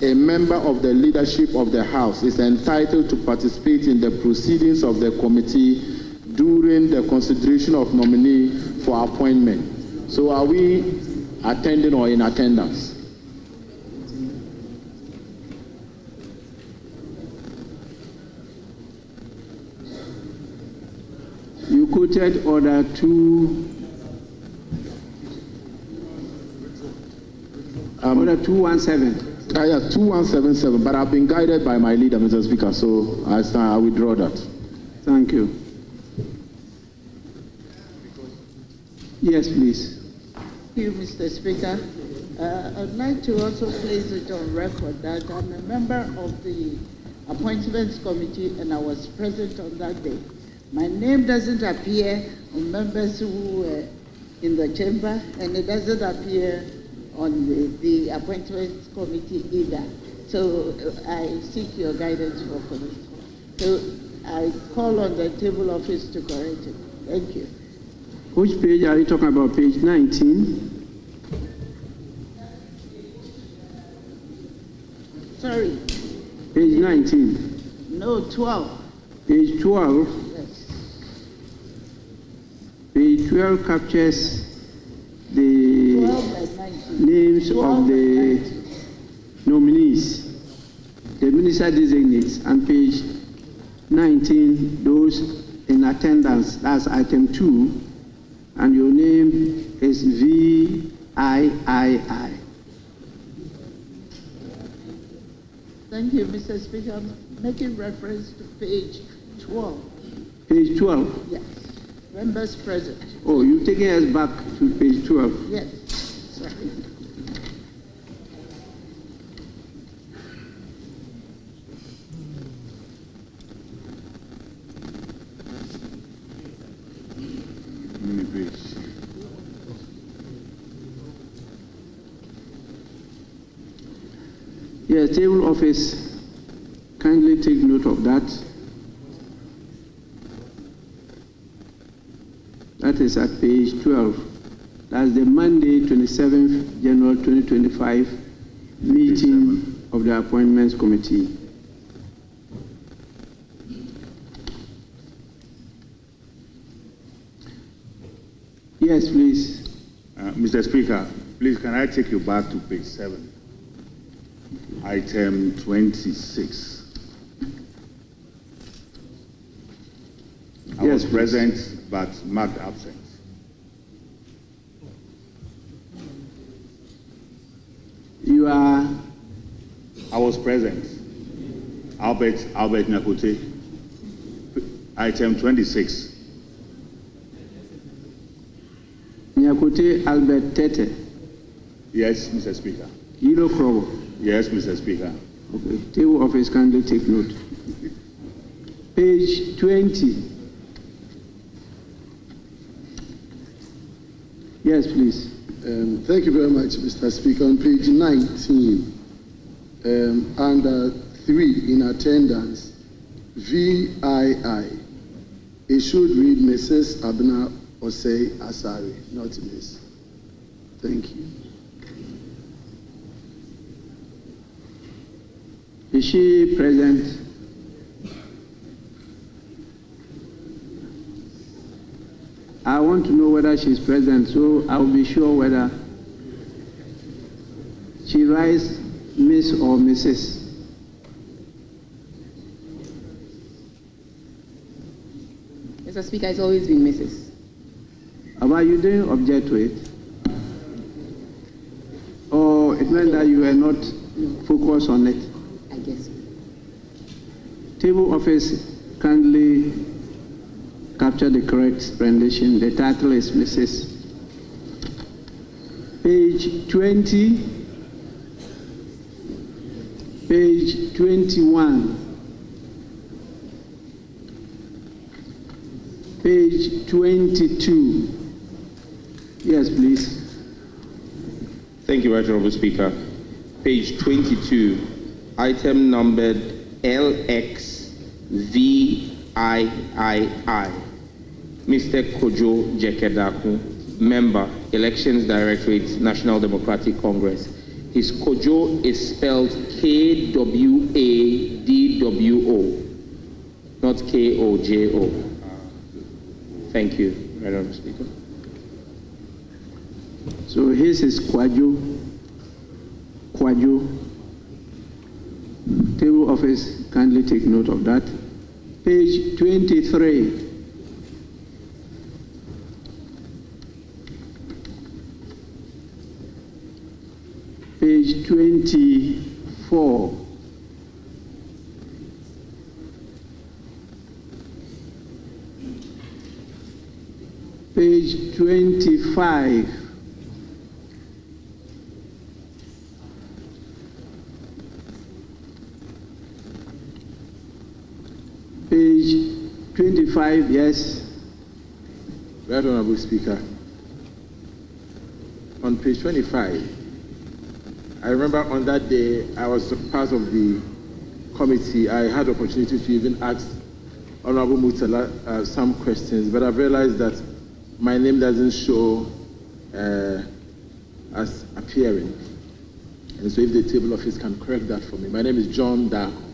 a member of the leadership of the House is entitled to participate in the proceedings of the committee during the consideration of nominee for appointment. So are we attending or in attendance? You quoted order 2. Order 2177. Yeah, 2177, but I've been guided by my leader, Mr. Speaker, so I withdraw that. Thank you. Yes, please. Thank you, Mr. Speaker. I'd like to also place it on record that I'm a member of the Appointments Committee and I was present on that day. My name doesn't appear on members who were in the chamber, and it doesn't appear on the Appointments Committee either. So I seek your guidance for correction. So I call on the table office to correct it. Thank you. Which page are you talking about? Page 19? Sorry. Page 19. No, 12. Page 12. Yes. Page 12 captures the 12 and 19. names 12 of the nominees, the minister designates, and page 19, those in attendance. That's item 2, and your name is VIII. Thank you, Mr. Speaker. I'm making reference to page 12. Page 12? Yes. Members present. Oh, you're taking us back to page 12. Yes. Sorry. Yes, table office, kindly take note of that. That is at page 12. That's the Monday, 27th January 2025 meeting of the Appointments Committee. Yes, please. Mr. Speaker, please can I take you back to page 7? Item 26. I was present but marked absent. You are? I was present. Albert Nyakote. Item 26. Nyakote Albert Tete. Yes, Mr. Speaker. Yilo Krobo. Yes, Mr. Speaker. Okay. Table office kindly take note. Page 20. Yes, please. Thank you very much, Mr. Speaker. On page 19, under 3 in attendance, VII, it should read Mrs. Abna Osei Asari, not Miss. Thank you. Is she present? I want to know whether she's present, so I'll be sure whether she writes Miss or Mrs. Mr. Speaker, it's always been Mrs. But you didn't object to it? Or it meant that you were not focused on it? I guess. Table office kindly capture the correct rendition. The title is Mrs. Page 20, page 21, page 22. Yes, please. Thank you, Right Honourable Speaker. Page 22, item numbered LXVIII. Mr. Kojo Jekedaku, Member, Elections Directorate, National Democratic Congress. his Kojo is spelled Kwado, not Kojo. Thank you, Right Honourable Speaker. So his is Kwajo. Table office, kindly take note of that. Page 23. Page 24. Page 25. Page 25, yes. Right Honourable Speaker, on page 25, I remember on that day I was part of the committee. I had the opportunity to even ask Honourable Mutala some questions, but I've realized that my name doesn't show as appearing. And so if the table office can correct that for me. My name is John Darko.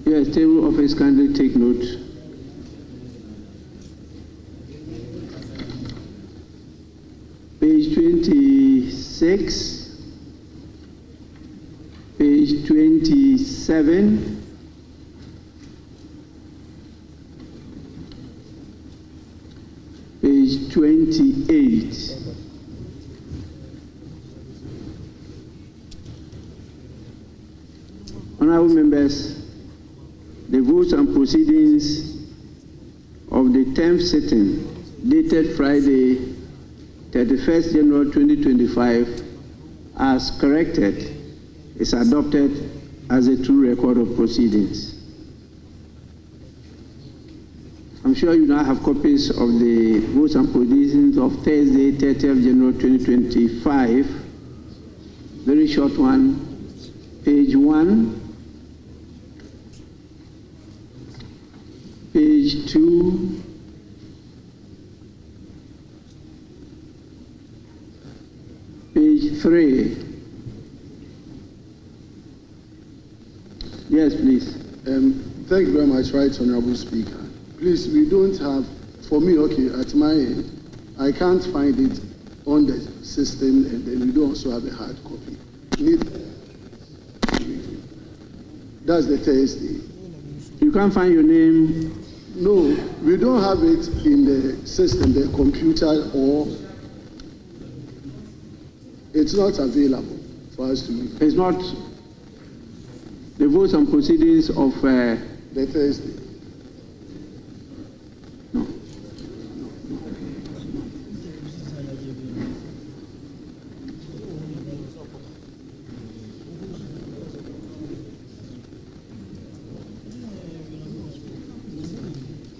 Yes, table office, kindly take note. Page 26, page 27, page 28. Honourable members, the votes and proceedings of the 10th sitting dated Friday, 31st January 2025, as corrected, is adopted as a true record of proceedings. I'm sure you now have copies of the votes and proceedings of Thursday, 30th January 2025. Very short one, page 1. Page 2, page 3. Yes, please. Thank you very much, Right Honourable Speaker. Please, we don't have, for me, okay, at my end, I can't find it on the system, and then we don't also have a hard copy. That's the Thursday. You can't find your name? No, we don't have it in the system, the computer, or it's not available for us to make. It's not the votes and proceedings of The Thursday. no.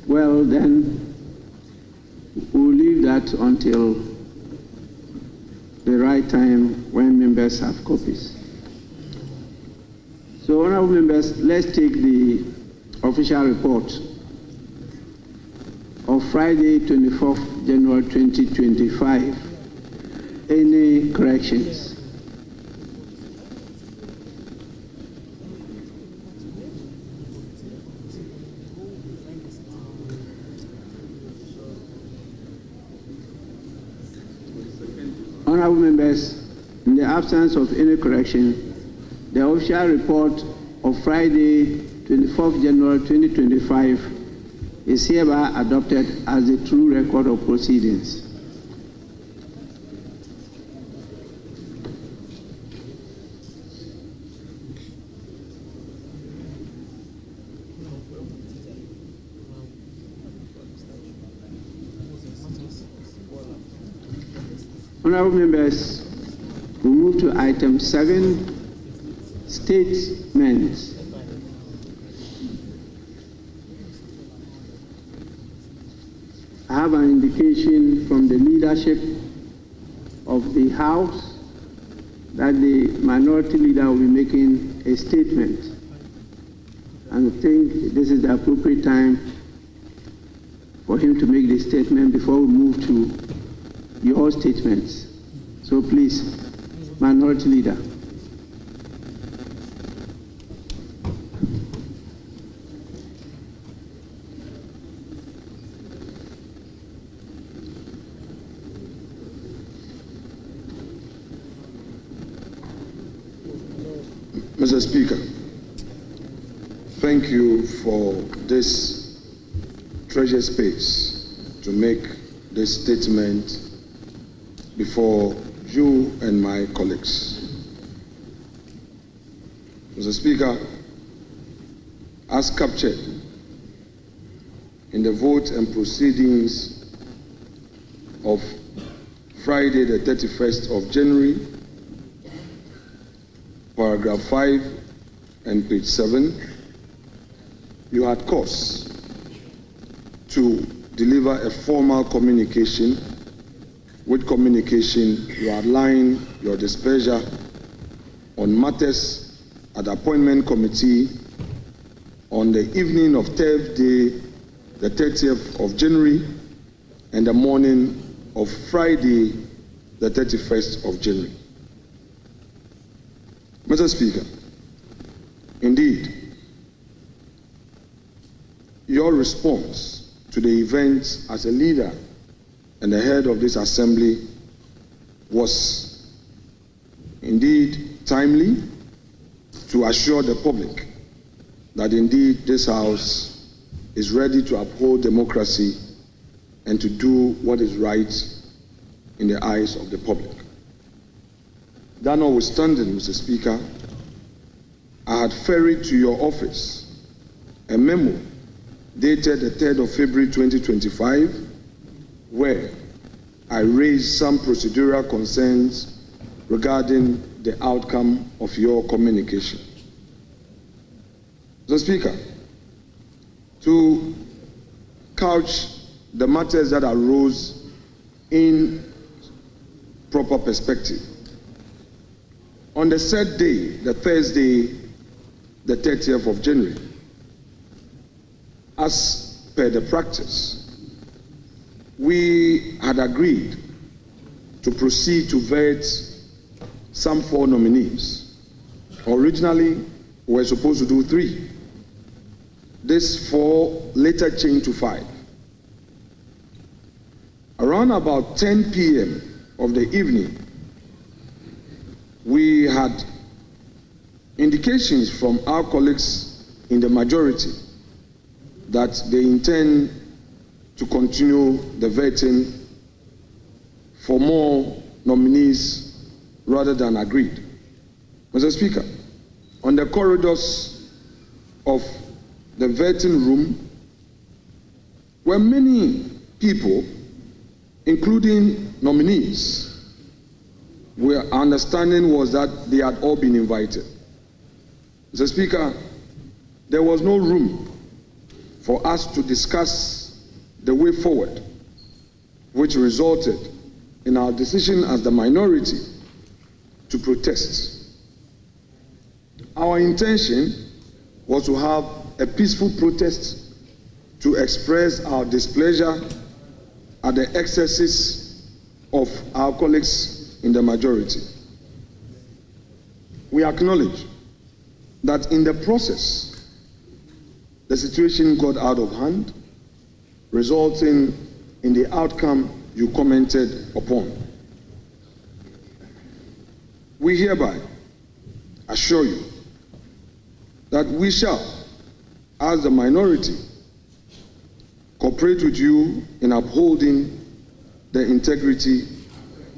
Well, then we'll leave that until the right time when members have copies. So, honourable members, let's take the official report of Friday, 24th January 2025. Any corrections? Honourable members, in the absence of any correction, the official report of Friday, 24th January 2025 is hereby adopted as a true record of proceedings. Honourable members, we move to item 7, statements. I have an indication from the leadership of the House that the minority leader will be making a statement. and I think this is the appropriate time for him to make the statement before we move to your statements. So please, Minority Leader. Mr. Speaker, thank you for this treasure space to make this statement before you and my colleagues. Mr. Speaker, as captured in the vote and proceedings of Friday, the 31st of January, paragraph 5 and page 7, you had cause to deliver a formal communication. With communication, you outline your displeasure on matters at the appointment committee on the evening of Thursday, the 30th of January, and the morning of Friday, the 31st of January. Mr. Speaker, indeed, your response to the events as a leader and the head of this assembly was indeed timely to assure the public that indeed this House is ready to uphold democracy and to do what is right in the eyes of the public. That notwithstanding, Mr. Speaker, I had ferried to your office a memo dated the 3rd of February 2025, where I raised some procedural concerns regarding the outcome of your communication. Mr. Speaker, to couch the matters that arose in proper perspective, on the said day, the Thursday, the 30th of January, as per the practice, we had agreed to proceed to vet some 4 nominees. Originally, we were supposed to do 3. This 4 later changed to 5. Around about 10 p.m. of the evening, we had indications from our colleagues in the majority that they intend to continue the vetting for more nominees rather than agreed. Mr. Speaker, on the corridors of the vetting room were many people, including nominees. Our understanding was that they had all been invited. Mr. Speaker, there was no room for us to discuss the way forward, which resulted in our decision as the minority to protest. Our intention was to have a peaceful protest to express our displeasure at the excesses of our colleagues in the majority. We acknowledge that in the process, the situation got out of hand, resulting in the outcome you commented upon. We hereby assure you that we shall, as the minority, cooperate with you in upholding the integrity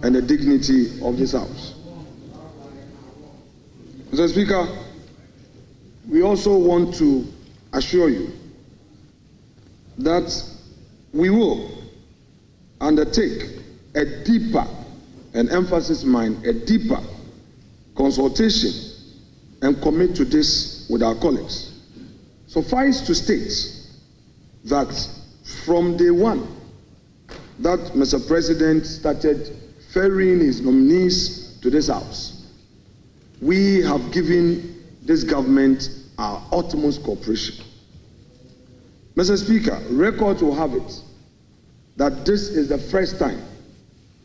and the dignity of this House. Mr. Speaker, we also want to assure you that we will undertake a deeper, and emphasis mine, a deeper consultation and commit to this with our colleagues. Suffice to state that from day one that Mr. President started ferrying his nominees to this House, we have given this government our utmost cooperation. Mr. Speaker, record will have it that this is the first time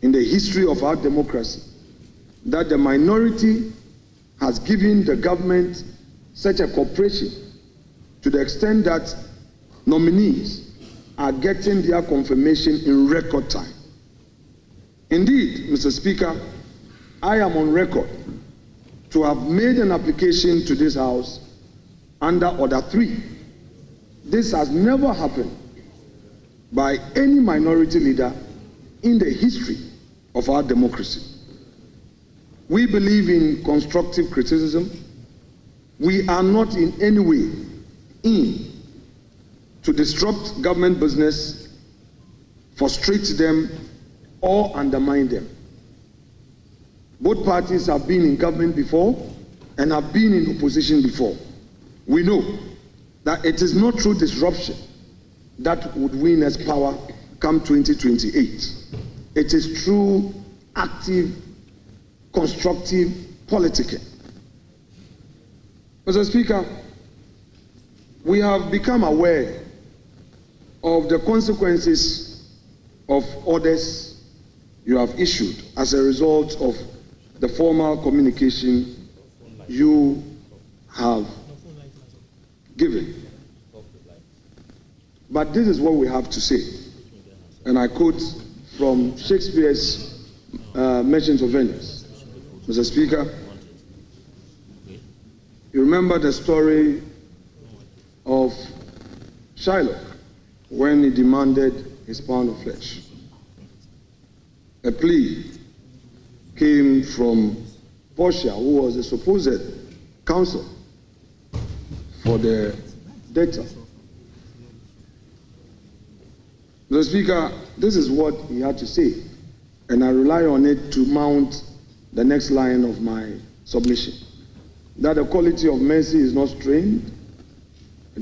in the history of our democracy that the minority has given the government such a cooperation to the extent that nominees are getting their confirmation in record time. Indeed, Mr. Speaker, I am on record to have made an application to this House under Order 3. This has never happened by any minority leader in the history of our democracy. We believe in constructive criticism. We are not in any way in to disrupt government business, frustrate them, or undermine them. Both parties have been in government before and have been in opposition before. We know that it is not through disruption that would win us power come 2028. It is through active, constructive politicking. Mr. Speaker, we have become aware of the consequences of orders you have issued as a result of the formal communication you have given. But this is what we have to say. And I quote from Shakespeare's Merchant of Venice. Mr. Speaker, you remember the story of Shylock when he demanded his pound of flesh. A plea came from Portia, who was the supposed counsel for the debtor. Mr. Speaker, this is what he had to say, and I rely on it to mount the next line of my submission. That the quality of mercy is not strained,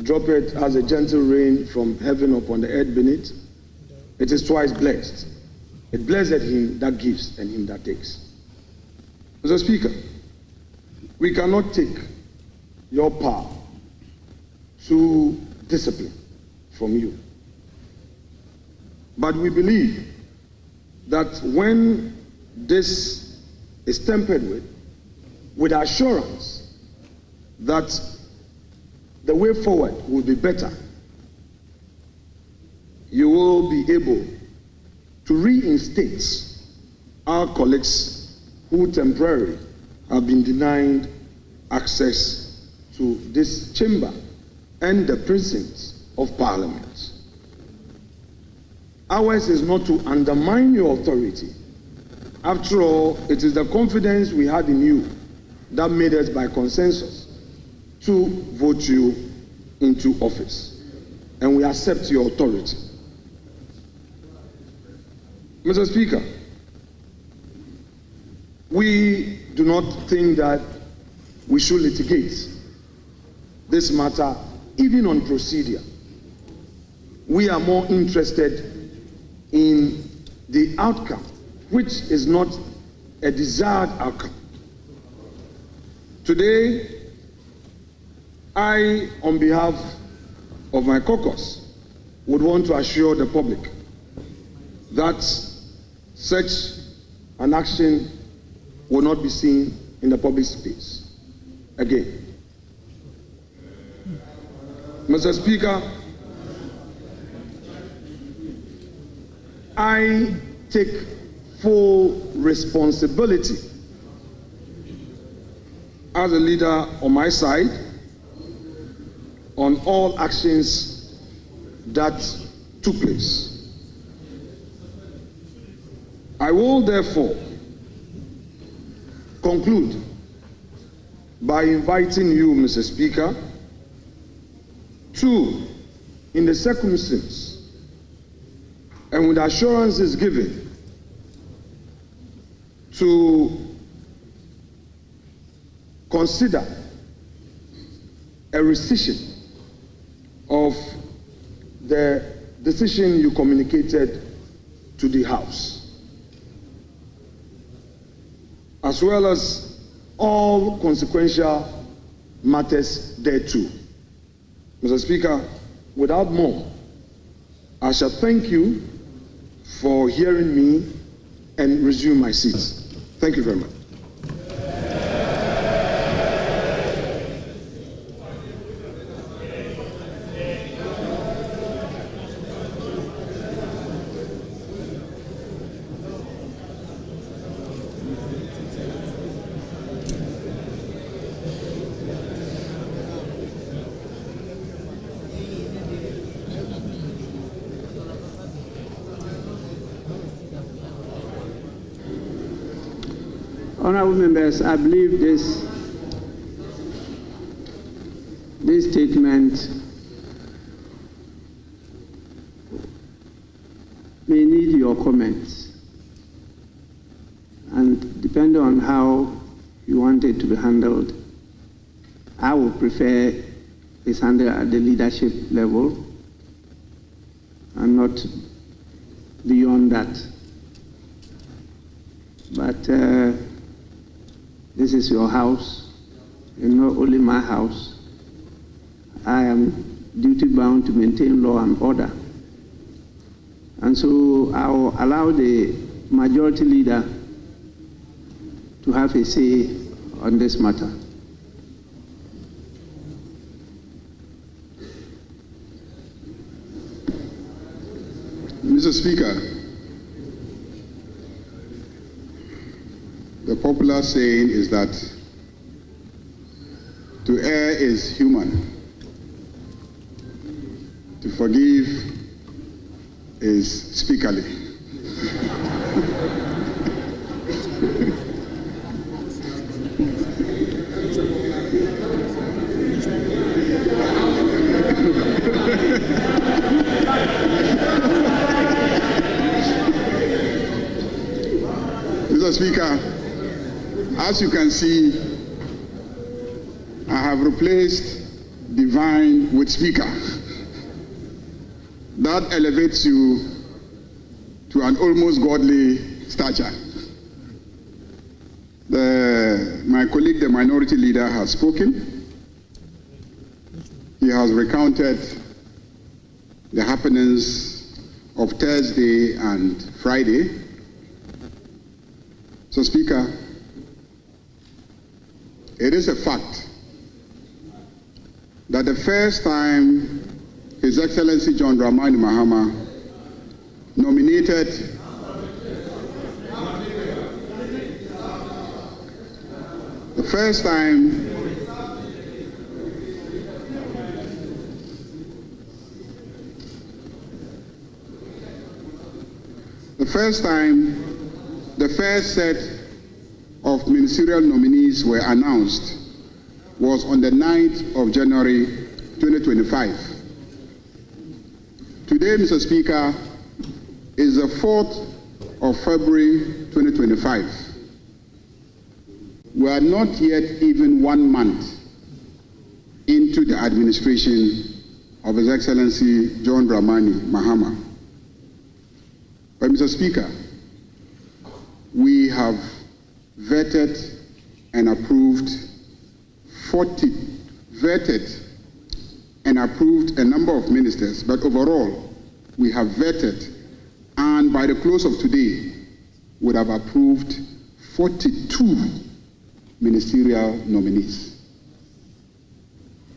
drop it as a gentle rain from heaven upon the earth beneath. It is twice blessed. It blessed him that gives and him that takes. Mr. Speaker, we cannot take your power to discipline from you. But we believe that when this is tempered with assurance that the way forward will be better, you will be able to reinstate our colleagues who temporarily have been denied access to this chamber and the precincts of Parliament. Ours is not to undermine your authority. After all, it is the confidence we had in you that made us by consensus to vote you into office. And we accept your authority. Mr. Speaker, we do not think that we should litigate this matter even on procedure. We are more interested in the outcome, which is not a desired outcome. Today, I, on behalf of my caucus, would want to assure the public that such an action will not be seen in the public space again. Mr. Speaker, I take full responsibility as a leader on my side on all actions that took place. I will therefore conclude by inviting you, Mr. Speaker, to, in the circumstance and with assurances given, to consider a rescission of the decision you communicated to the House, as well as all consequential matters there too. Mr. Speaker, without more, I shall thank you for hearing me and resume my seat. Thank you very much. Honorable members, I believe this statement may need your comments, and depending on how you want it to be handled, I would prefer it's handled at the leadership level and not beyond that. But this is your house, and not only my house. I am duty-bound to maintain law and order. And so I will allow the majority leader to have a say on this matter. Mr. Speaker, the popular saying is that to err is human, to forgive is speakerly. Mr. Speaker, as you can see, I have replaced divine with speaker. That elevates you to an almost godly stature. My colleague, the minority leader, has spoken. He has recounted the happenings of Thursday and Friday. So, Speaker, it is a fact that the first time His Excellency John Dramani Mahama nominated the first time the first set of ministerial nominees were announced was on the 9th of January 2025. Today, Mr. Speaker, is the 4th of February 2025. We are not yet even 1 month into the administration of His Excellency John Dramani Mahama. But, Mr. Speaker, we have vetted and approved a number of ministers, but overall, we have vetted and by the close of today would have approved 42 ministerial nominees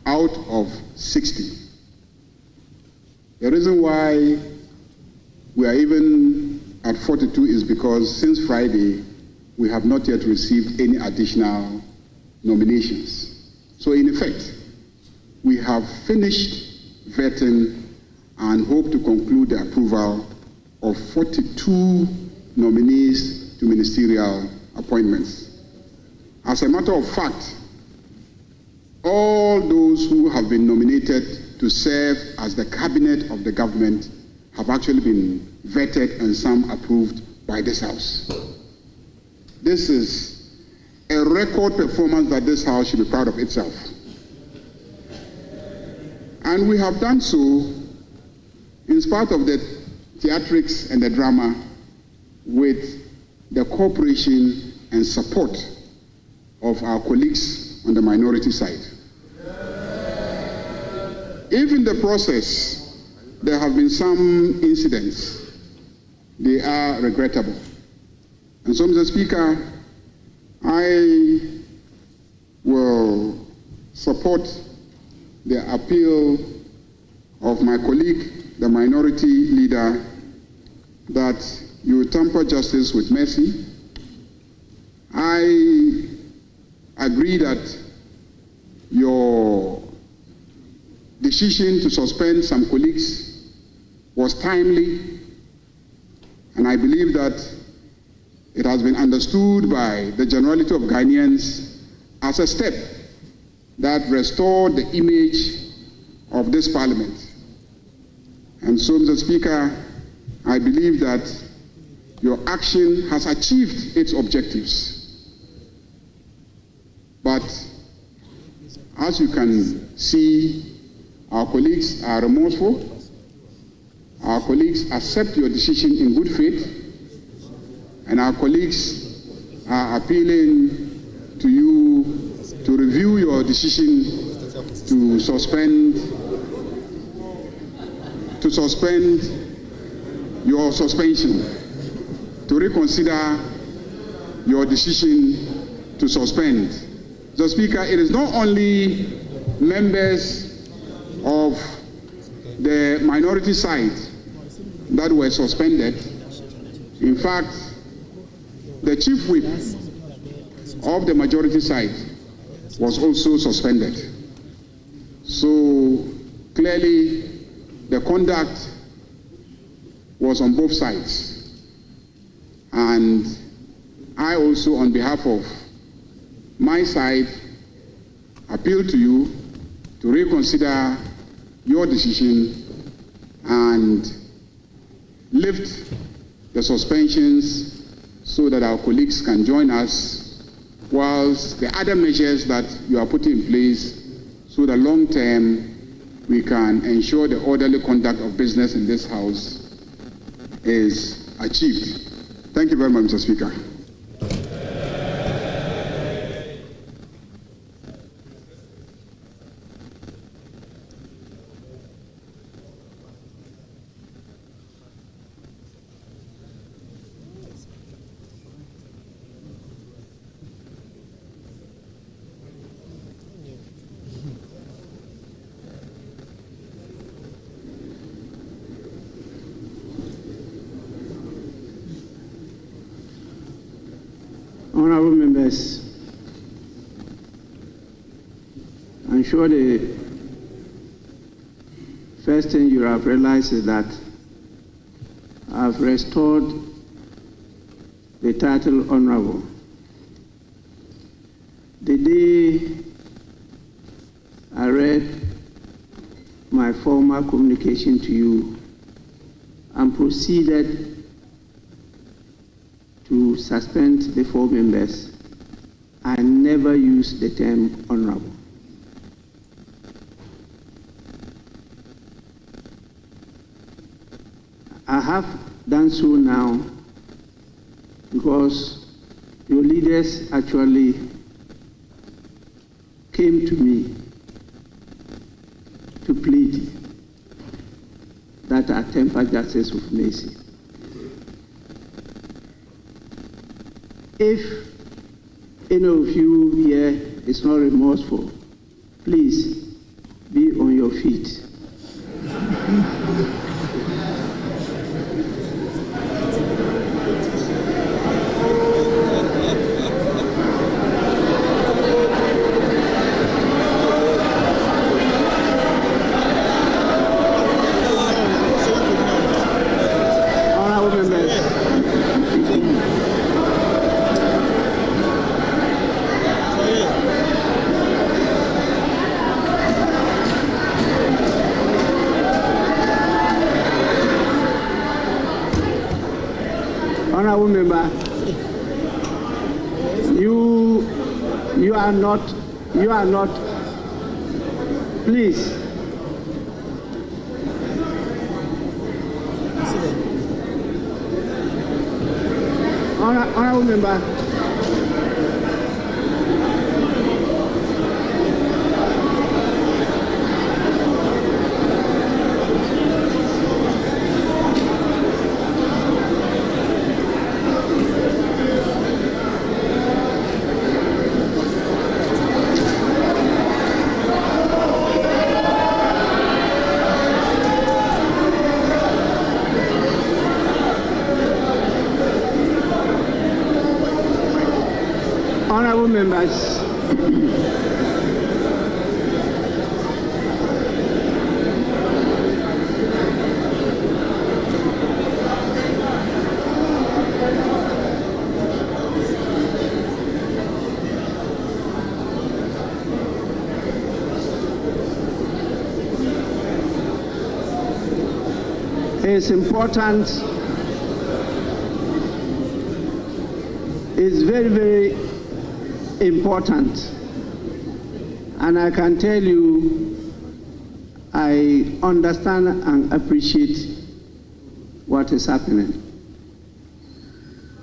out of 60. The reason why we are even at 42 is because since Friday, we have not yet received any additional nominations. So in effect, we have finished vetting and hope to conclude the approval of 42 nominees to ministerial appointments. As a matter of fact, all those who have been nominated to serve as the cabinet of the government have actually been vetted and some approved by this House. This is a record performance that this House should be proud of itself. And we have done so in spite of the theatrics and the drama, with the cooperation and support of our colleagues on the minority side. If in the process there have been some incidents, they are regrettable. And so, Mr. Speaker, I will support the appeal of my colleague, the minority leader, that you temper justice with mercy. I agree that your decision to suspend some colleagues was timely, and I believe that it has been understood by the generality of Ghanaians as a step that restored the image of this parliament. And so, Mr. Speaker, I believe that your action has achieved its objectives. But as you can see, our colleagues are remorseful. Our colleagues accept your decision in good faith. And our colleagues are appealing to you to review your decision to suspend your suspension, to reconsider your decision to suspend. Mr. Speaker, it is not only members of the minority side that were suspended. In fact, the chief whip of the majority side was also suspended. So clearly, the conduct was on both sides. And I also, on behalf of my side, appeal to you to reconsider your decision and lift the suspensions so that our colleagues can join us, whilst the other measures that you are putting in place so that long term we can ensure the orderly conduct of business in this House is achieved. Thank you very much, Mr. Speaker. Honorable members, I'm sure the first thing you have realized is that I've restored the title Honorable. The day I read my former communication to you and proceeded to suspend the 4 members, I never used the term honorable. I have done so now because your leaders actually came to me to plead that I temper justice with mercy. If any of you here is not remorseful, please be on your feet. Honorable member, you are not, please. Honorable member. Honorable members, it's important, it's very, very important, and I can tell you I understand and appreciate what is happening.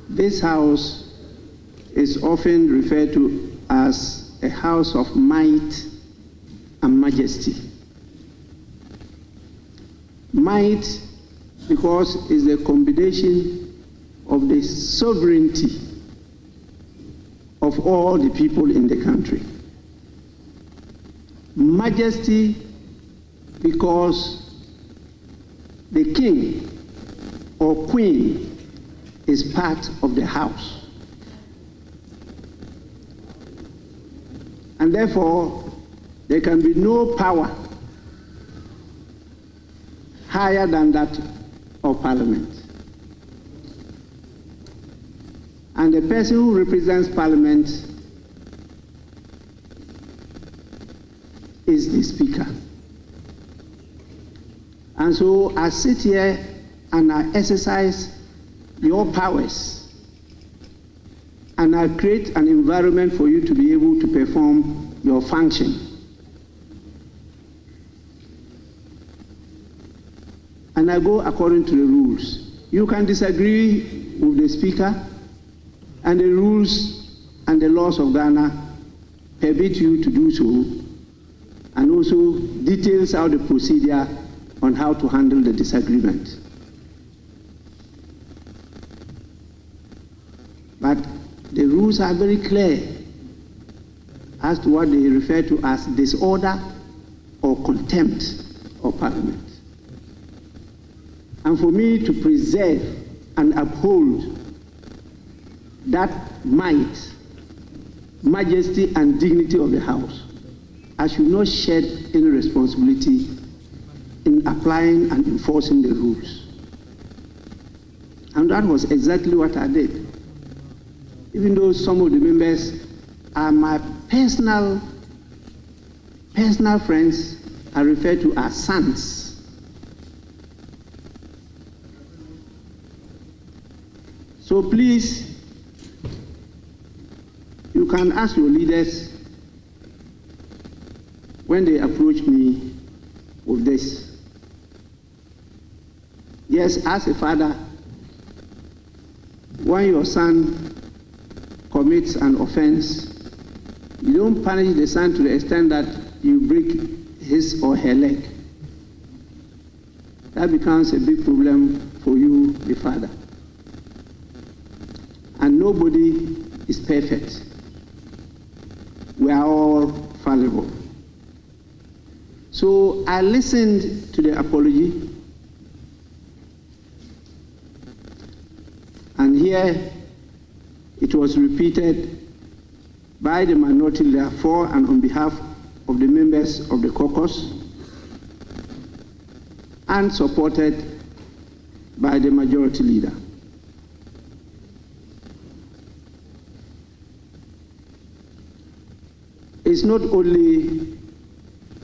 This house is often referred to as a house of might and majesty. Might because it's the combination of the sovereignty of all the people in the country. Majesty because the king or queen is part of the house. And therefore, there can be no power higher than that of Parliament. And the person who represents Parliament is the Speaker. And so I sit here and I exercise your powers, and I create an environment for you to be able to perform your function. And I go according to the rules. You can disagree with the Speaker, and the rules and the laws of Ghana permit you to do so, and also details out the procedure on how to handle the disagreement. But the rules are very clear as to what they refer to as disorder or contempt of Parliament. And for me to preserve and uphold that might, majesty, and dignity of the House, I should not shed any responsibility in applying and enforcing the rules. And that was exactly what I did. Even though some of the members are my personal friends, I refer to as sons. So please, you can ask your leaders when they approach me with this. Yes, as a father, when your son commits an offense, you don't punish the son to the extent that you break his or her leg. That becomes a big problem for you, the father. And nobody is perfect. We are all fallible. So I listened to the apology, and here it was repeated by the minority leader for and on behalf of the members of the caucus, and supported by the majority leader. It's not only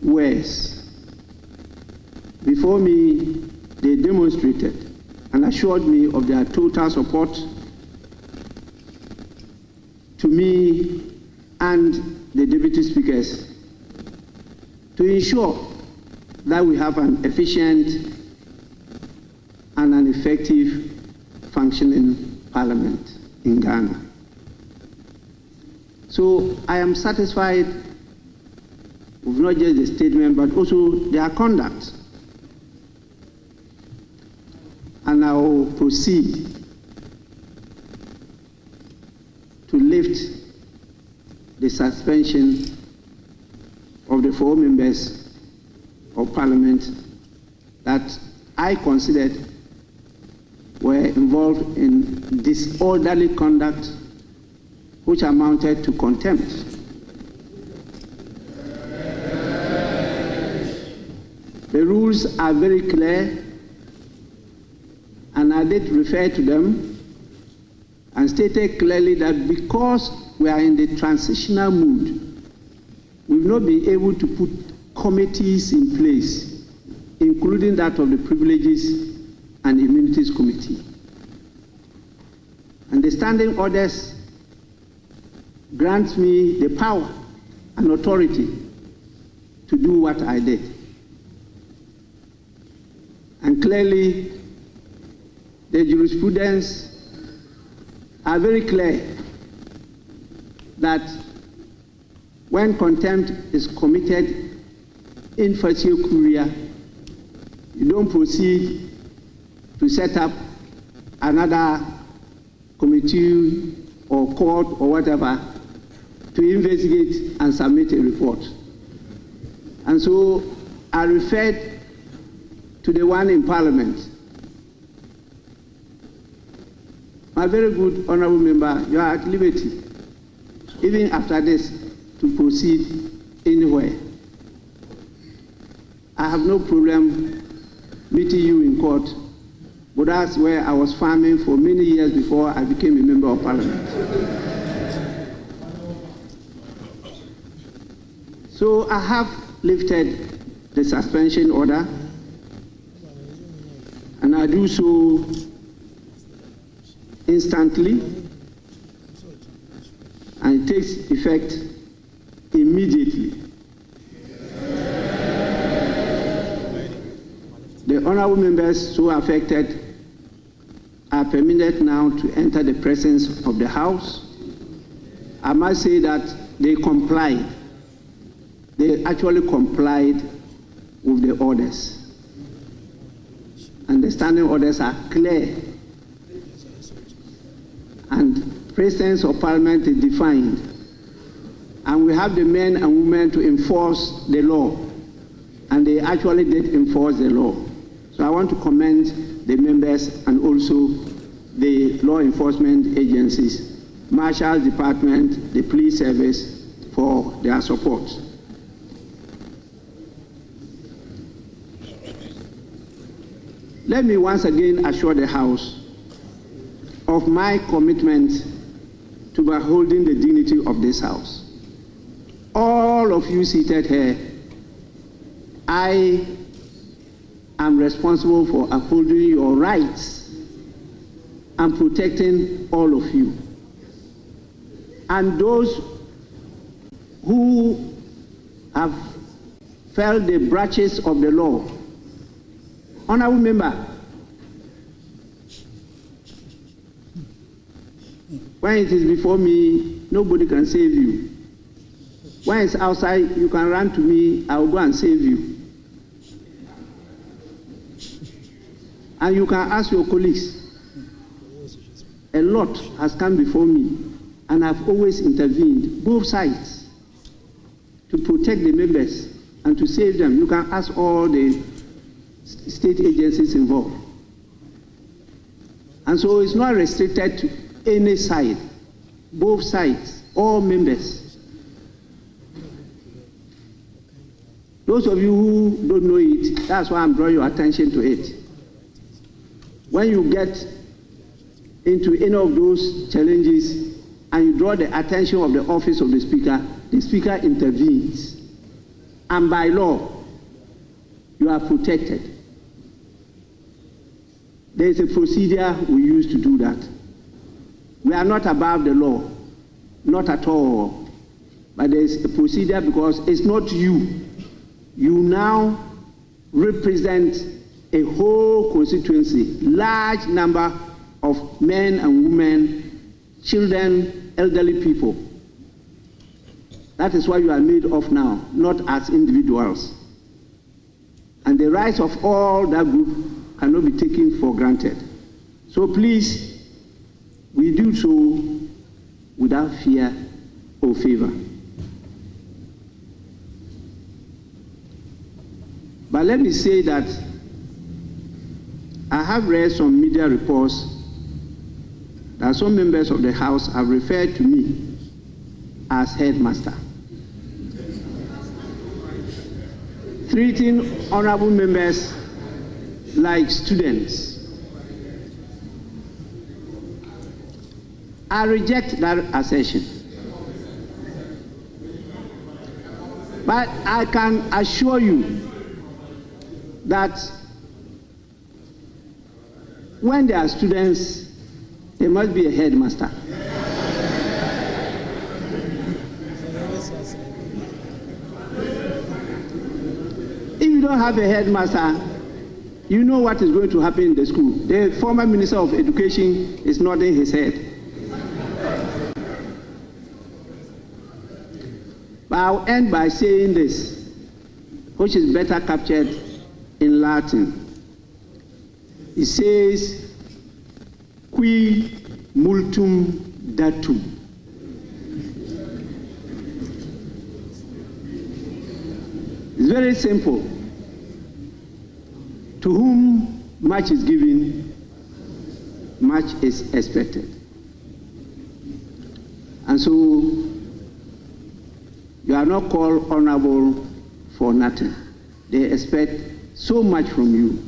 words. Before me, they demonstrated and assured me of their total support to me and the deputy speakers to ensure that we have an efficient and an effective functioning parliament in Ghana. So I am satisfied with not just the statement, but also their conduct. And I will proceed to lift the suspension of the 4 members of Parliament that I considered were involved in disorderly conduct which amounted to contempt. The rules are very clear, and I did refer to them and stated clearly that because we are in the transitional mood, we've not been able to put committees in place, including that of the Privileges and Immunities Committee. And the standing orders grants me the power and authority to do what I did. And clearly, the jurisprudence are very clear that when contempt is committed in facie curia, you don't proceed to set up another committee or court or whatever to investigate and submit a report. And so I referred to the one in Parliament. My very good honorable member, you are at liberty, even after this, to proceed anywhere. I have no problem meeting you in court, but that's where I was farming for many years before I became a member of Parliament. So I have lifted the suspension order, and I do so instantly, and it takes effect immediately. The honorable members so affected are permitted now to enter the presence of the House. I must say that they complied. They actually complied with the orders. And the standing orders are clear. And presence of Parliament is defined. And we have the men and women to enforce the law. And they actually did enforce the law. So I want to commend the members and also the law enforcement agencies, Marshal's Department, the police service, for their support. Let me once again assure the House of my commitment to upholding the dignity of this House. All of you seated here, I am responsible for upholding your rights and protecting all of you. And those who have felt the branches of the law, honorable member, when it is before me, nobody can save you. When it's outside, you can run to me, I will go and save you. And you can ask your colleagues. A lot has come before me, and I've always intervened, both sides, to protect the members and to save them. You can ask all the state agencies involved. And so it's not restricted to any side, both sides, all members. Those of you who don't know it, that's why I'm drawing your attention to it. When you get into any of those challenges and you draw the attention of the office of the Speaker intervenes. And by law, you are protected. There is a procedure we use to do that. We are not above the law, not at all. But there is a procedure because it's not you. You now represent a whole constituency, large number of men and women, children, elderly people. That is why you are made of now, not as individuals. And the rights of all that group cannot be taken for granted. So please, we do so without fear or favor. But let me say that I have read some media reports that some members of the House have referred to me as headmaster. Treating honorable members like students. I reject that assertion. But I can assure you that when there are students, there must be a headmaster. If you don't have a headmaster, you know what is going to happen in the school. The former Minister of Education is nodding his head. But I'll end by saying this, which is better captured in Latin. It says, qui multum datum. It's very simple. To whom much is given, much is expected. And so, you are not called honorable for nothing. They expect so much from you.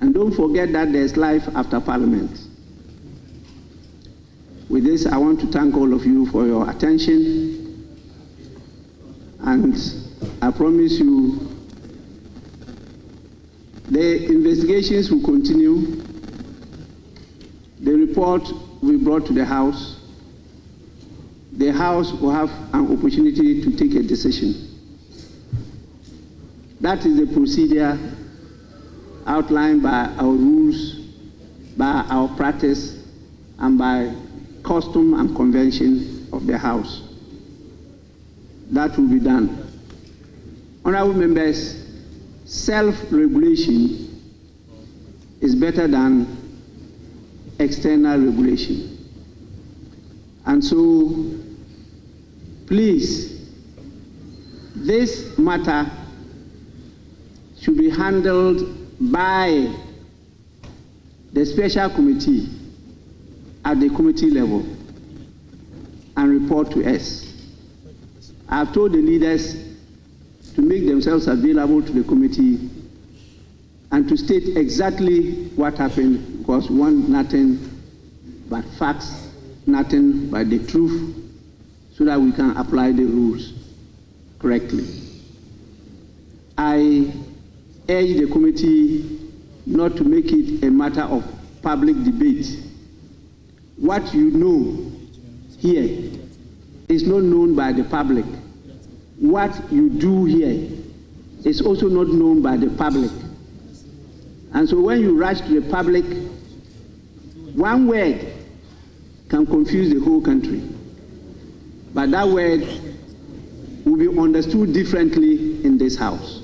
And don't forget that there's life after Parliament. With this, I want to thank all of you for your attention. And I promise you, the investigations will continue. The report will be brought to the House. The House will have an opportunity to take a decision. That is the procedure outlined by our rules, by our practice, and by custom and convention of the House. That will be done. Honorable members, self-regulation is better than external regulation. And so, please, this matter should be handled by the special committee at the committee level and report to us. I have told the leaders to make themselves available to the committee and to state exactly what happened, because we want nothing but facts, nothing but the truth, so that we can apply the rules correctly. I urge the committee not to make it a matter of public debate. What you know here is not known by the public. What you do here is also not known by the public. And so when you rush to the public, one word can confuse the whole country. But that word will be understood differently in this House.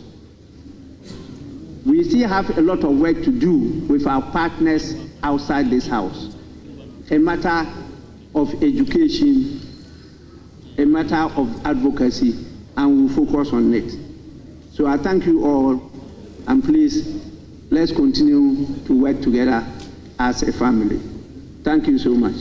We still have a lot of work to do with our partners outside this House. A matter of education, a matter of advocacy, and we'll focus on it. So I thank you all, and please, let's continue to work together as a family. Thank you so much.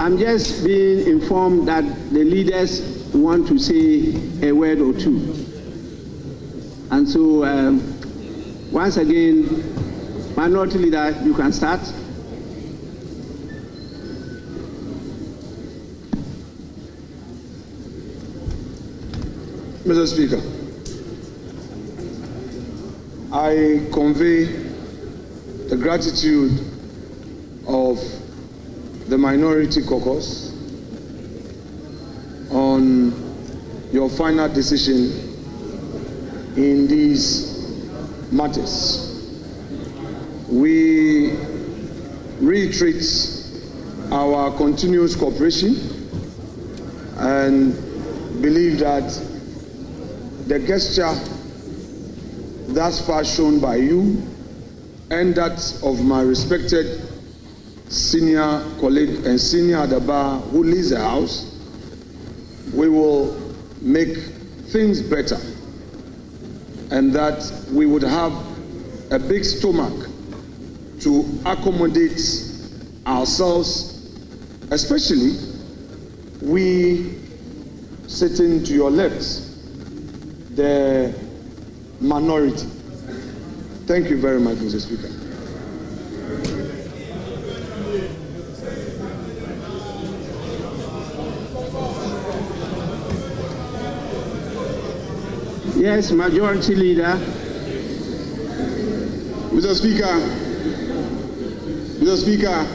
I'm just being informed that the leaders want to say a word or two. And so, once again, Minority Leader, you can start. Mr. Speaker, I convey the gratitude of the Minority Caucus on your final decision in these matters. We reiterates our continuous cooperation and believe that the gesture thus far shown by you and that of my respected senior colleague and senior at the bar who leads the house, we will make things better, and that we would have a big stomach to accommodate ourselves, especially we sitting to your left, the minority. Thank you very much, Mr. Speaker. Yes, Majority Leader. Mr. Speaker,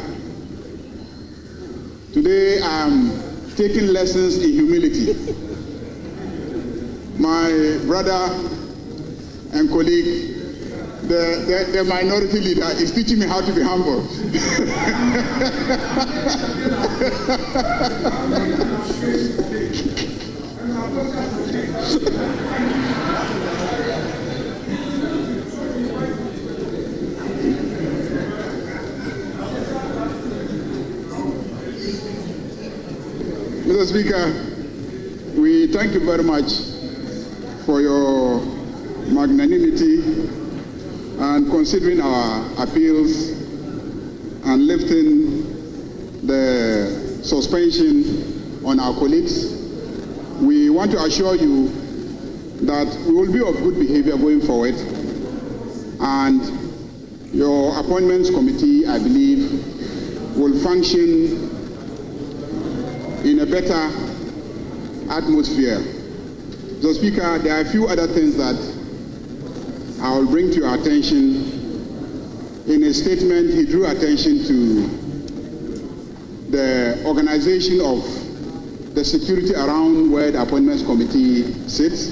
today I'm taking lessons in humility. My brother and colleague, the minority leader, is teaching me how to be humble. Mr. Speaker, we thank you very much for your magnanimity and considering our appeals and lifting the suspension on our colleagues. We want to assure you that we will be of good behavior going forward, and your appointments committee, I believe, will function in a better atmosphere. So, Speaker, there are a few other things that I will bring to your attention. In a statement, he drew attention to the organization of the security around where the appointments committee sits.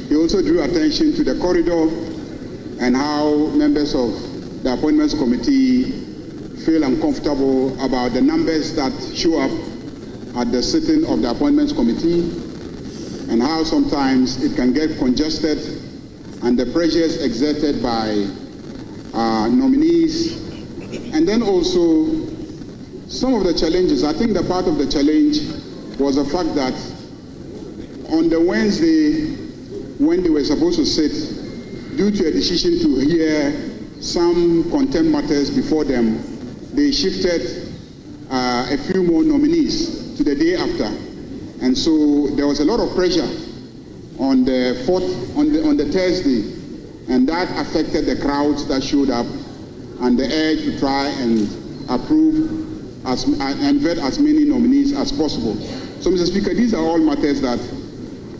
He also drew attention to the corridor and how members of the appointments committee feel uncomfortable about the numbers that show up at the sitting of the appointments committee, and how sometimes it can get congested and the pressures exerted by nominees. And then also some of the challenges. I think the part of the challenge was the fact that on the Wednesday when they were supposed to sit, due to a decision to hear some contempt matters before them, they shifted a few more nominees to the day after, and so there was a lot of pressure on the Thursday, and that affected the crowds that showed up and the urge to try and approve and vet as many nominees as possible. So, Mr. Speaker, these are all matters that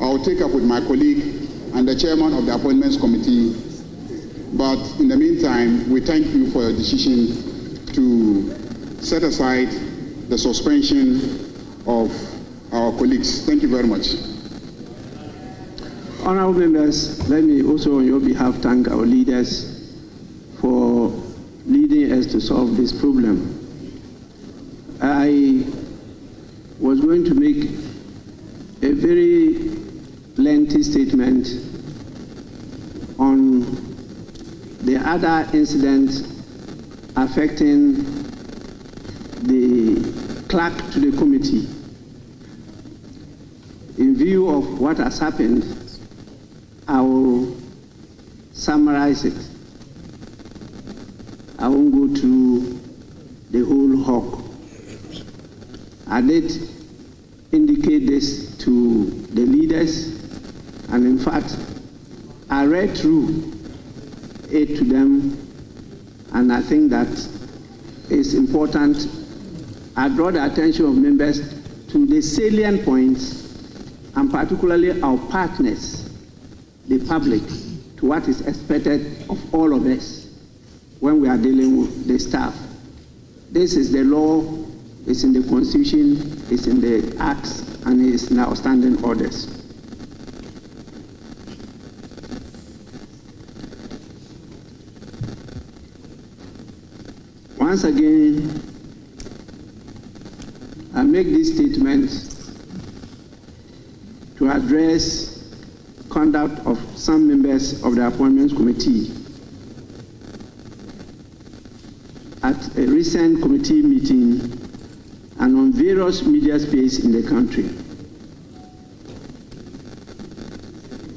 I will take up with my colleague and the chairman of the appointments committee. But in the meantime, we thank you for your decision to set aside the suspension of our colleagues. Thank you very much. Honorable members, let me also on your behalf thank our leaders for leading us to solve this problem. I was going to make a very lengthy statement on the other incident affecting the clerk to the committee. In view of what has happened, I will summarize it. I won't go through the whole hog. I did indicate this to the leaders, and in fact, I read through it to them, and I think that it's important. I draw the attention of members to the salient points, and particularly our partners, the public, to what is expected of all of us when we are dealing with the staff. This is the law, it's in the Constitution, it's in the Acts, and it's in our standing orders. Once again, I make this statement to address conduct of some members of the Appointments Committee at a recent committee meeting and on various media space in the country.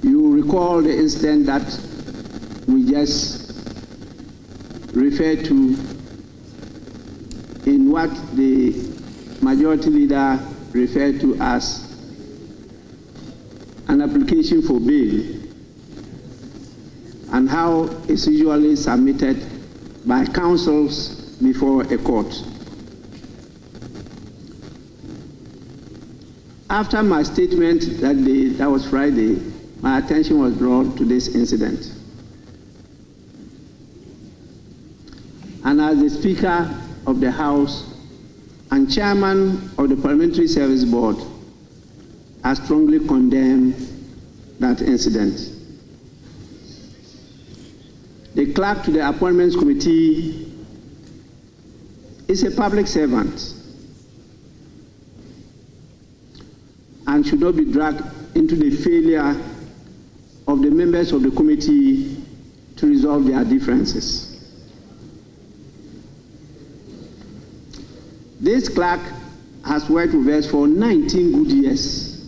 You recall the incident that we just referred to in what the majority leader referred to as an application for bail, and how it's usually submitted by counsels before a court. After my statement that day, that was Friday, my attention was drawn to this incident. And as the Speaker of the House and Chairman of the Parliamentary Service Board, I strongly condemn that incident. The clerk to the Appointments Committee is a public servant and should not be dragged into the failure of the members of the committee to resolve their differences. This clerk has worked with us for 19 good years,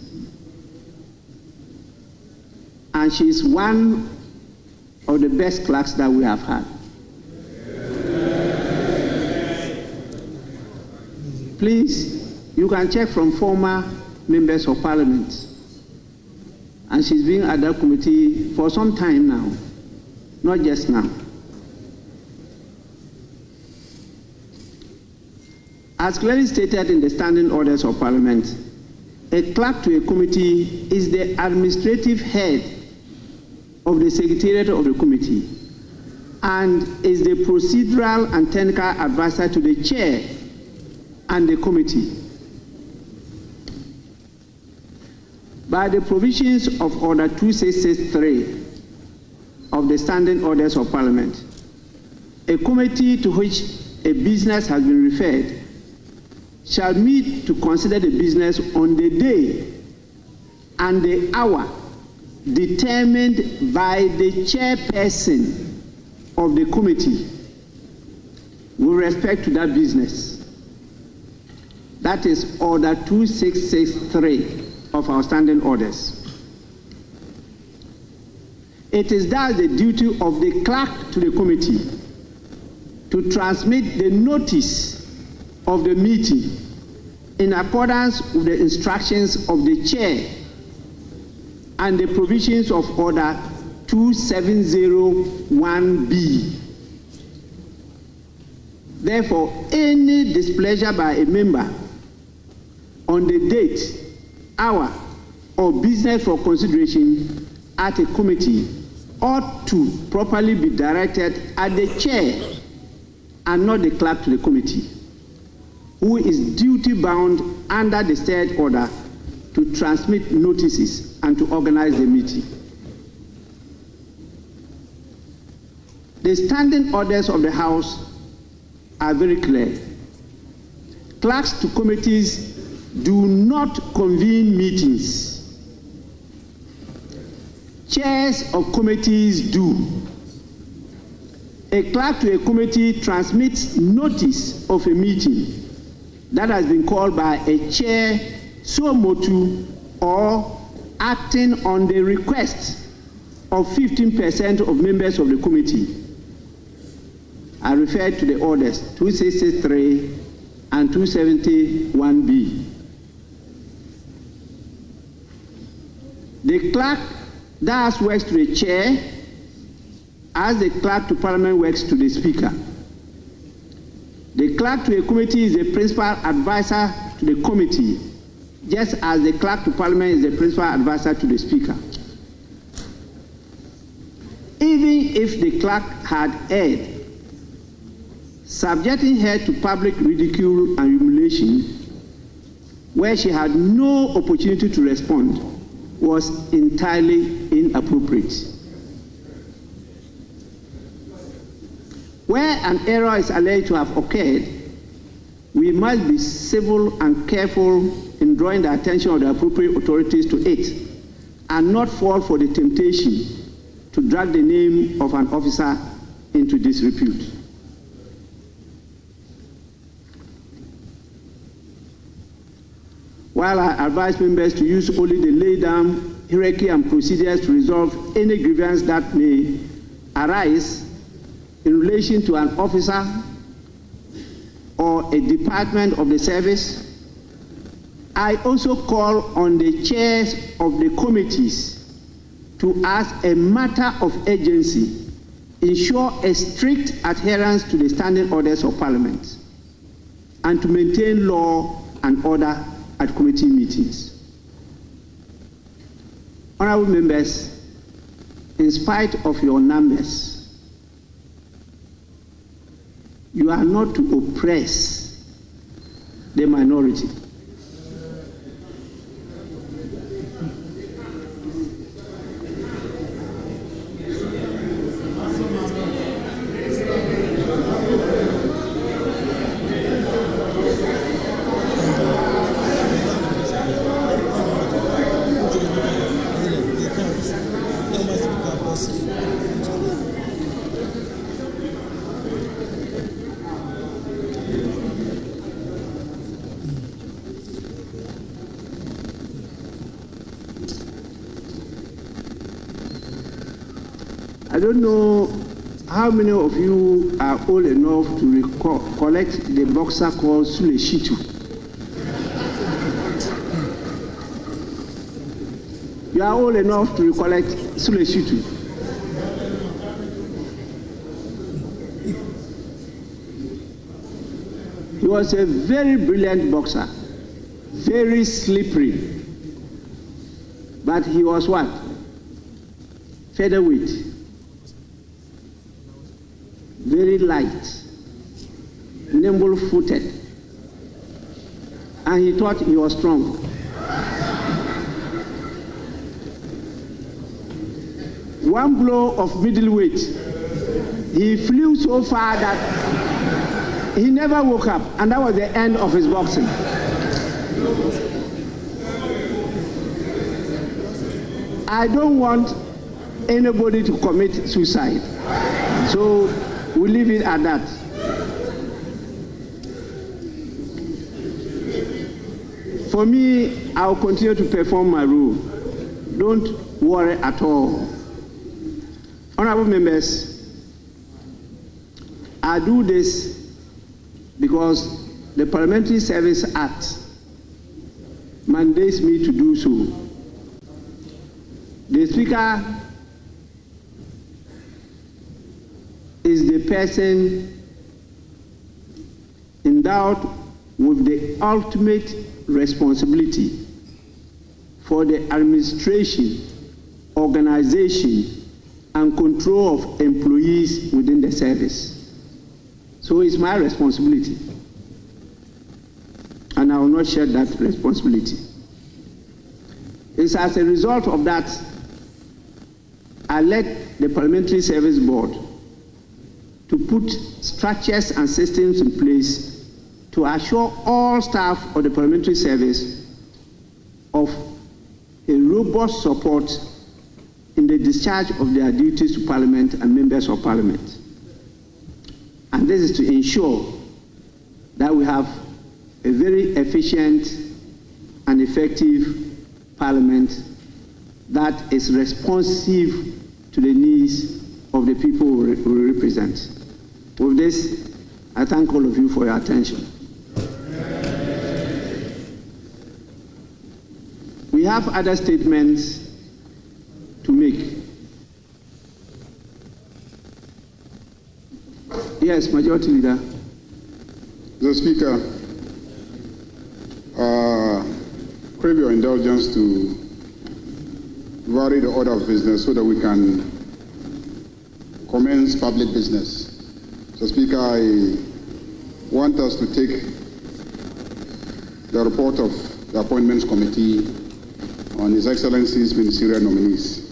and she is one of the best clerks that we have had. Please, you can check from former members of parliament, and she's been at that committee for some time now, not just now. As clearly stated in the standing orders of parliament, a clerk to a committee is the administrative head of the secretariat of the committee and is the procedural and technical advisor to the chair and the committee. By the provisions of Order 2663 of the Standing Orders of Parliament, a committee to which a business has been referred shall meet to consider the business on the day and the hour determined by the chairperson of the committee with respect to that business. That is Order 2663 of our standing orders. It is thus the duty of the clerk to the committee to transmit the notice of the meeting in accordance with the instructions of the chair and the provisions of Order 2701B. Therefore, any displeasure by a member on the date, hour, or business for consideration at a committee ought to properly be directed at the chair and not the clerk to the committee, who is duty-bound under the said order to transmit notices and to organize the meeting. The standing orders of the House are very clear. Clerks to committees do not convene meetings. Chairs of committees do. A clerk to a committee transmits notice of a meeting that has been called by a chair suo motu or acting on the request of 15% of members of the committee. I refer to the orders 2663 and 271B. The clerk thus works to the chair as the clerk to parliament works to the speaker. The clerk to a committee is the principal advisor to the committee, just as the clerk to parliament is the principal advisor to the speaker. Even if the clerk had erred, subjecting her to public ridicule and humiliation, where she had no opportunity to respond, was entirely inappropriate. Where an error is alleged to have occurred, we must be civil and careful in drawing the attention of the appropriate authorities to it, and not fall for the temptation to drag the name of an officer into disrepute. While I advise members to use only the laid down hierarchy and procedures to resolve any grievance that may arise in relation to an officer or a department of the service, I also call on the chairs of the committees to, as a matter of urgency, ensure a strict adherence to the standing orders of Parliament and to maintain law and order at committee meetings. Honorable members, in spite of your numbers, you are not to oppress the minority. I don't know how many of you are old enough to recollect the boxer called Sule Shitu. You are old enough to recollect Sule Shitu. He was a very brilliant boxer, very slippery, but he was what? Featherweight. Very light, nimble-footed, and he thought he was strong. One blow of middleweight, he flew so far that he never woke up, and that was the end of his boxing. I don't want anybody to commit suicide, so we leave it at that. For me, I will continue to perform my role. Don't worry at all. Honorable members, I do this because the Parliamentary Service Act mandates me to do so. The Speaker is the person endowed with the ultimate responsibility for the administration, organization, and control of employees within the service. So it's my responsibility, and I will not share that responsibility. It's as a result of that I led the Parliamentary Service Board to put structures and systems in place to assure all staff of the Parliamentary Service of a robust support in the discharge of their duties to Parliament and members of Parliament. And this is to ensure that we have a very efficient and effective Parliament that is responsive to the needs of the people we represent. With this, I thank all of you for your attention. We have other statements to make. Yes, Majority Leader. Mr. Speaker, crave your indulgence to vary the order of business so that we can commence public business. Mr. Speaker, I want us to take the report of the Appointments Committee on His Excellency's ministerial nominees.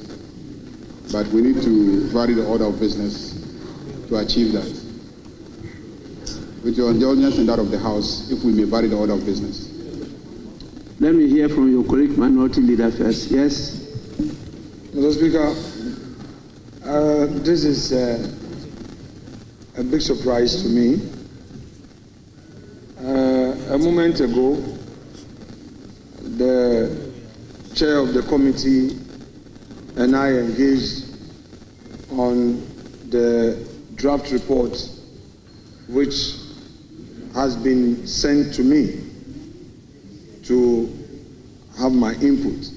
But we need to vary the order of business to achieve that. with your indulgence and that of the House, if we may vary the order of business. Let me hear from your colleague minority leader first. Yes. Mr. Speaker, this is a big surprise to me. A moment ago, the chair of the committee and I engaged on the draft report which has been sent to me to have my input.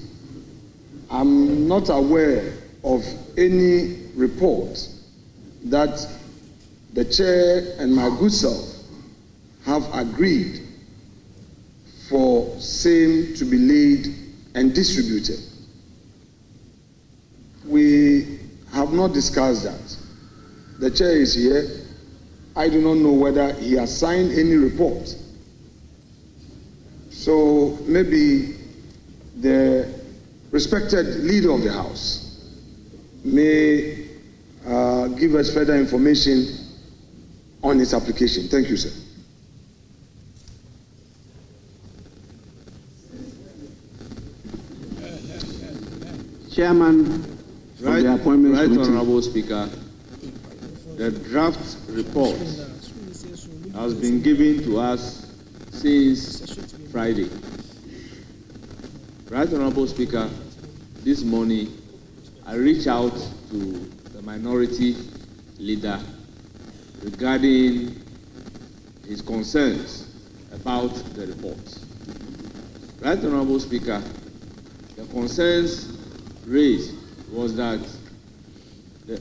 I'm not aware of any report that the chair and my good self have agreed for same to be laid and distributed. We have not discussed that. The chair is here. I do not know whether he has signed any report. So maybe the respected leader of the House may give us further information on his application. Thank you, sir. Chairman of the Appointments Right, Committee. Honorable Speaker, the draft report has been given to us since Friday. Right, Honorable Speaker, this morning I reached out to the minority leader regarding his concerns about the report. Right, Honorable Speaker, the concerns raised was that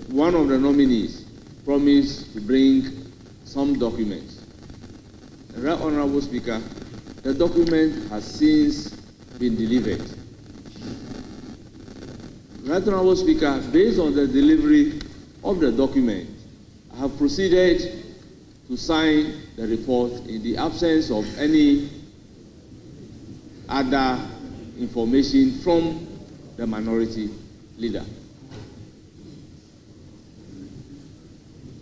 one of the nominees promised to bring some documents. The Right Honorable Speaker, the document has since been delivered. Right Honorable Speaker, based on the delivery of the document, I have proceeded to sign the report in the absence of any other information from the minority leader.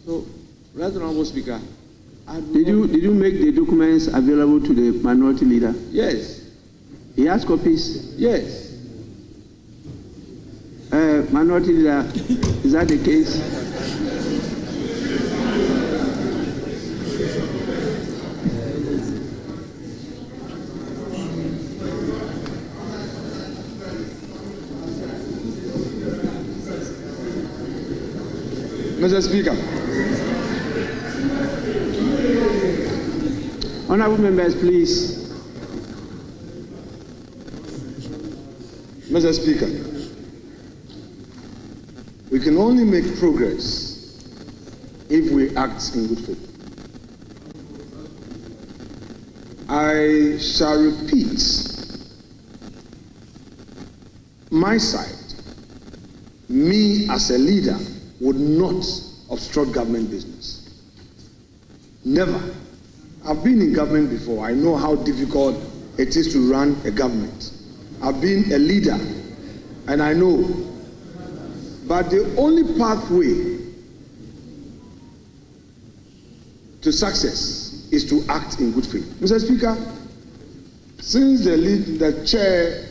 So, Right Honorable Speaker, Did you make the documents available to the minority leader? Yes. He has copies. Yes. Minority leader, is that the case? Mr. Speaker. Honorable members, please. Mr. Speaker, we can only make progress if we act in good faith. I shall repeat my side. Me as a leader would not obstruct government business. Never. I've been in government before. I know how difficult it is to run a government. I've been a leader, and I know. But the only pathway to success is to act in good faith. Mr. Speaker, since the chair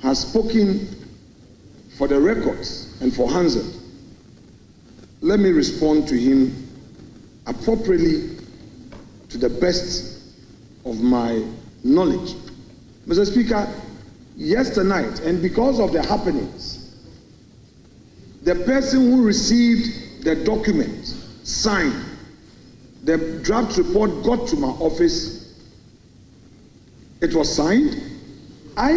has spoken for the records and for Hansard, let me respond to him appropriately to the best of my knowledge. Mr. Speaker, yesterday night, and because of the happenings, the person who received the document signed, the draft report got to my office, it was signed. I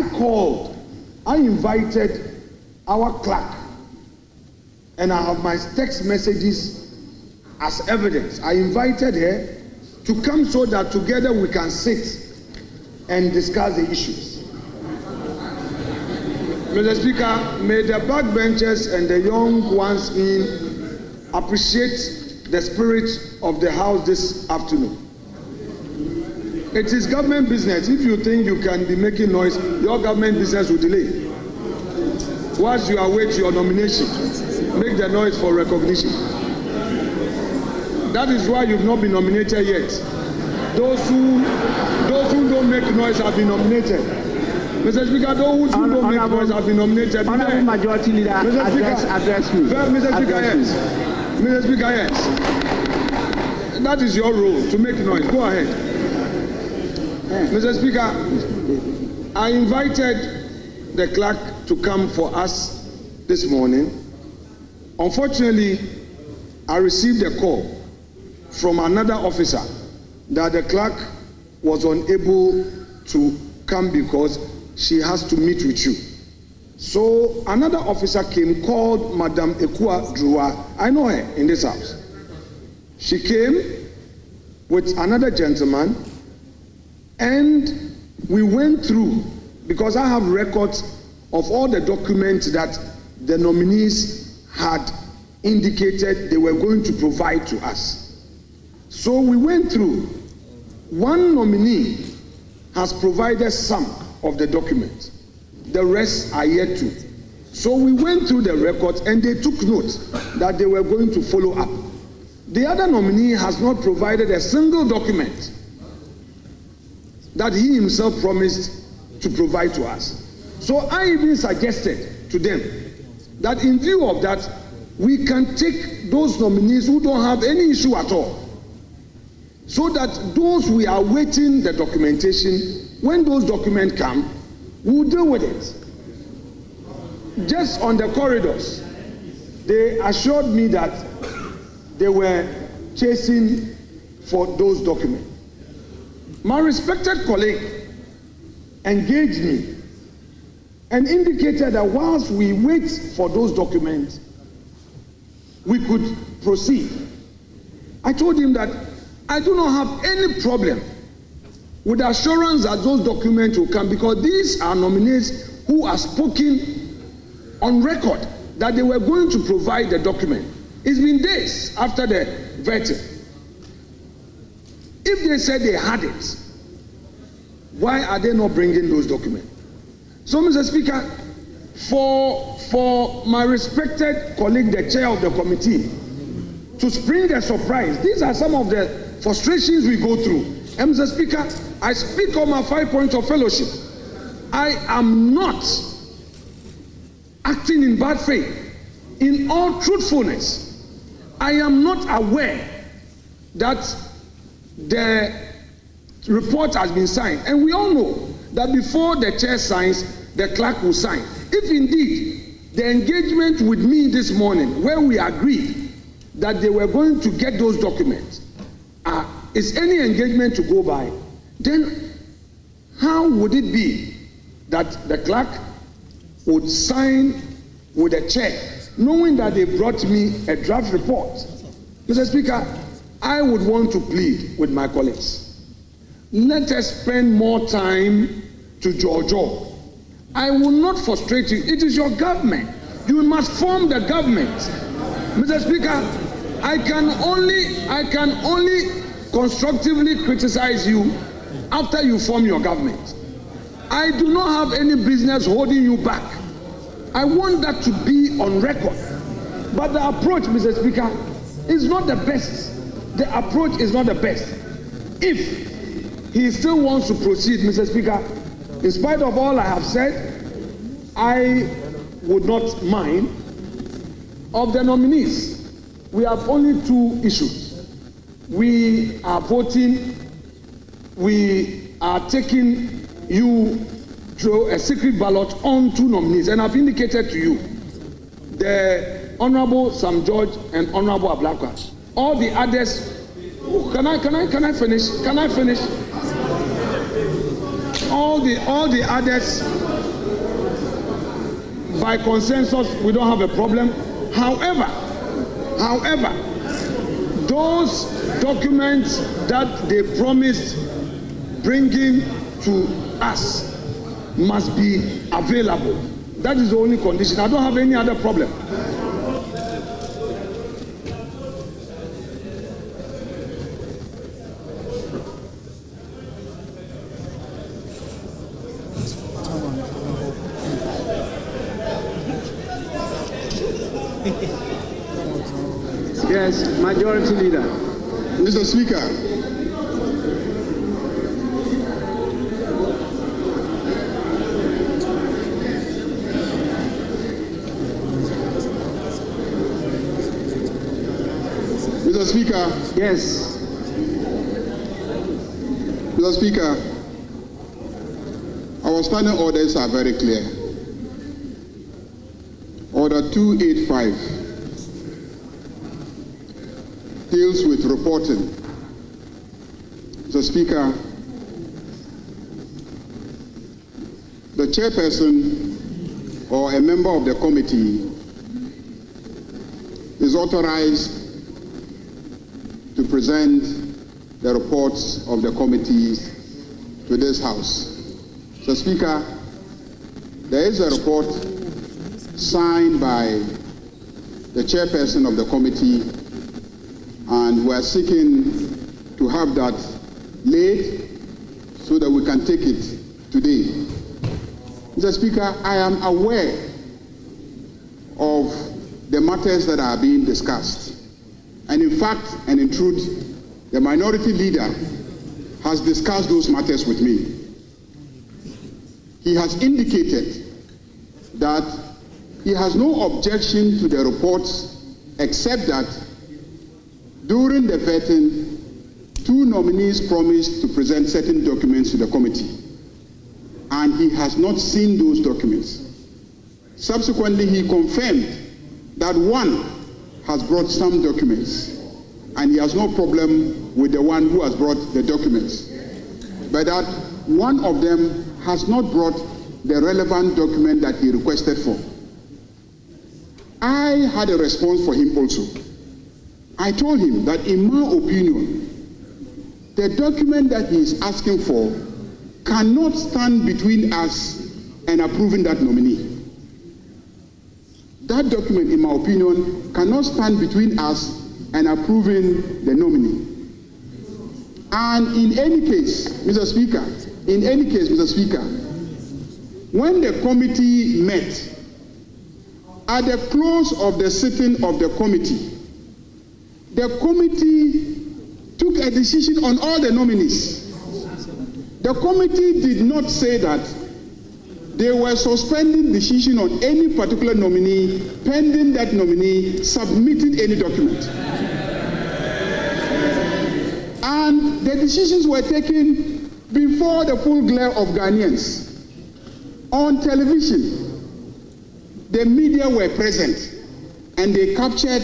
invited our clerk, and I have my text messages as evidence. I invited her to come so that together we can sit and discuss the issues. Mr. Speaker, may the backbenchers and the young ones in appreciate the spirit of the House this afternoon. It is government business. If you think you can be making noise, your government business will delay. Whilst you await your nomination, make the noise for recognition. That is why you've not been nominated yet. Those who don't make noise have been nominated. Mr. Speaker, those who don't make noise have been nominated. Honorable Majority Leader, address me. Mr. Speaker, yes. Mr. Speaker, yes. That is your role, to make noise. Go ahead. Mr. Speaker, I invited the clerk to come for us this morning. Unfortunately, I received a call from another officer that the clerk was unable to come because she has to meet with you. So another officer came, called Madam Ekua Drua. I know her in this house. She came with another gentleman, and we went through, because I have records of all the documents that the nominees had indicated they were going to provide to us. So we went through. One nominee has provided some of the documents. The rest are yet to. So we went through the records and they took note that they were going to follow up. The other nominee has not provided a single document that he himself promised to provide to us. So I even suggested to them that in view of that, we can take those nominees who don't have any issue at all, so that those we are waiting the documentation, when those documents come, we'll deal with it. Just on the corridors, they assured me that they were chasing for those documents. My respected colleague engaged me and indicated that whilst we wait for those documents, we could proceed. I told him that I do not have any problem with assurance that those documents will come, because these are nominees who are spoken on record that they were going to provide the document. It's been days after the vetting. If they said they had it, why are they not bringing those documents? So, Mr. Speaker, for my respected colleague, the chair of the committee, to spring a surprise, these are some of the frustrations we go through. And Mr. Speaker, I speak on my 5 points of fellowship. I am not acting in bad faith. In all truthfulness, I am not aware that the report has been signed. And we all know that before the chair signs, the clerk will sign. If indeed the engagement with me this morning, where we agreed that they were going to get those documents, is any engagement to go by, then how would it be that the clerk would sign with a check, knowing that they brought me a draft report? Mr. Speaker, I would want to plead with my colleagues. Let us spend more time to Jojo. I will not frustrate you. It is your government. You must form the government. Mr. Speaker, I can only constructively criticize you after you form your government. I do not have any business holding you back. I want that to be on record. But the approach, Mr. Speaker, is not the best. The approach is not the best. If he still wants to proceed, Mr. Speaker, in spite of all I have said, I would not mind. Of the nominees, we have only 2 issues. We are voting, we are taking you through a secret ballot on 2 nominees. And I've indicated to you, the Honorable Sam George and Honorable Ablakwa. All the others, can I finish? Can I finish? All the others, by consensus, we don't have a problem. However, those documents that they promised bringing to us must be available. That is the only condition. I don't have any other problem. Yes, Majority Leader. Mr. Speaker, Mr. Speaker. Yes. Mr. Speaker, our standing orders are very clear. Order 285 deals with reporting. Mr. Speaker, the chairperson or a member of the committee is authorized to present the reports of the committees to this House. Mr. Speaker, there is a report signed by the chairperson of the committee, and we are seeking to have that laid so that we can take it today. Mr. Speaker, I am aware of the matters that are being discussed. And in fact, and in truth, the minority leader has discussed those matters with me. He has indicated that he has no objection to the reports except that during the vetting, 2 nominees promised to present certain documents to the committee, and he has not seen those documents. Subsequently, he confirmed that 1 has brought some documents, and he has no problem with the one who has brought the documents, but that 1 of them has not brought the relevant document that he requested for. I had a response for him also. I told him that in my opinion, the document that he is asking for cannot stand between us and approving that nominee. That document, in my opinion, cannot stand between us and approving the nominee. And in any case, Mr. Speaker, when the committee met, at the close of the sitting of the committee took a decision on all the nominees. The committee did not say that they were suspending decision on any particular nominee pending that nominee submitting any document. And the decisions were taken before the full glare of Ghanaians. On television, the media were present and they captured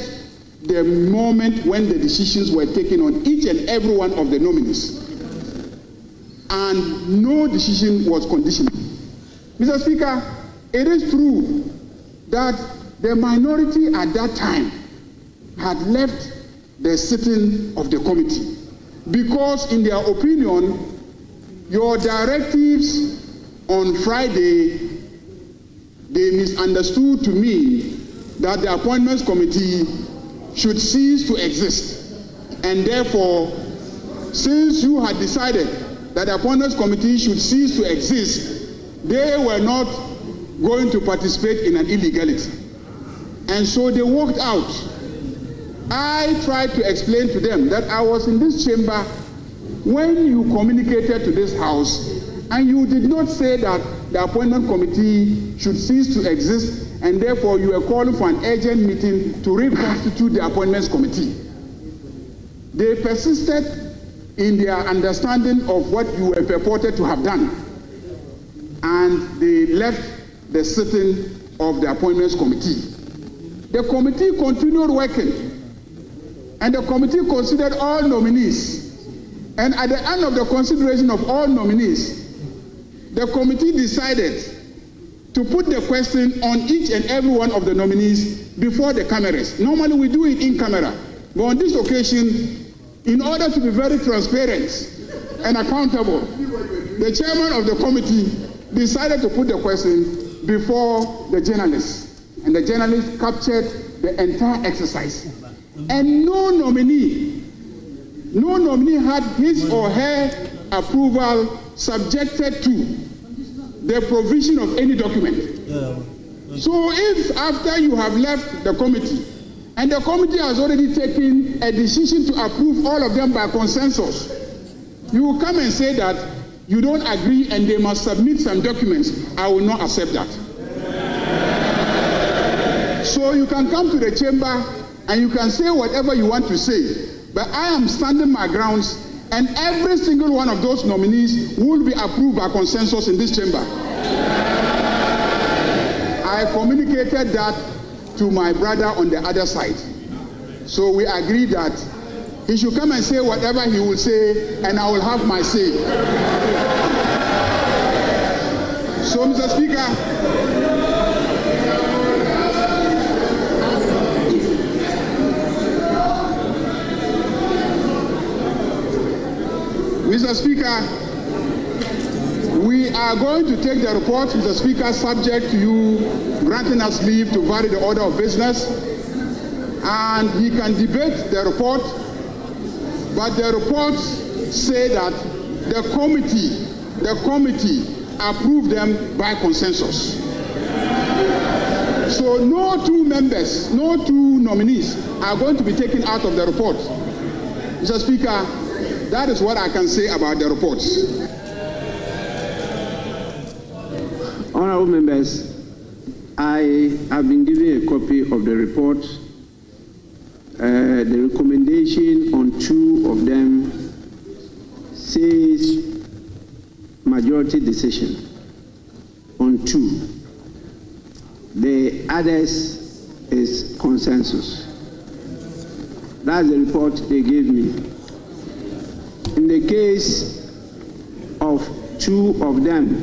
the moment when the decisions were taken on each and every one of the nominees. And no decision was conditional. Mr. Speaker, it is true that the minority at that time had left the sitting of the committee because, in their opinion, your directives on Friday, they misunderstood to mean that the appointments committee should cease to exist. And therefore, since you had decided that the appointments committee should cease to exist, they were not going to participate in an illegality. And so they walked out. I tried to explain to them that I was in this chamber when you communicated to this House, and you did not say that the appointment committee should cease to exist, and therefore you were calling for an urgent meeting to reconstitute the appointments committee. They persisted in their understanding of what you were purported to have done, and they left the sitting of the appointments committee. The committee continued working, and the committee considered all nominees. And at the end of the consideration of all nominees, the committee decided to put the question on each and every one of the nominees before the cameras. Normally we do it in camera, but on this occasion, in order to be very transparent and accountable, the chairman of the committee decided to put the question before the journalists, and the journalists captured the entire exercise. And no nominee had his or her approval subjected to the provision of any document. So if after you have left the committee And the committee has already taken a decision to approve all of them by consensus. You will come and say that you don't agree and they must submit some documents. I will not accept that. So you can come to the chamber and you can say whatever you want to say. But I am standing my grounds, and every single one of those nominees will be approved by consensus in this chamber. I communicated that to my brother on the other side. So we agreed that he should come and say whatever he will say, and I will have my say. So, Mr. Speaker, we are going to take the report, Mr. Speaker, subject to you granting us leave to vary the order of business, and he can debate the report, but the reports say that the committee approved them by consensus. So no two members, no two nominees are going to be taken out of the report. Mr. Speaker, that is what I can say about the reports. Honorable members, I have been given a copy of the report. The recommendation on two of them says majority decision on two. The others is consensus. That's the report they gave me. In the case of two of them,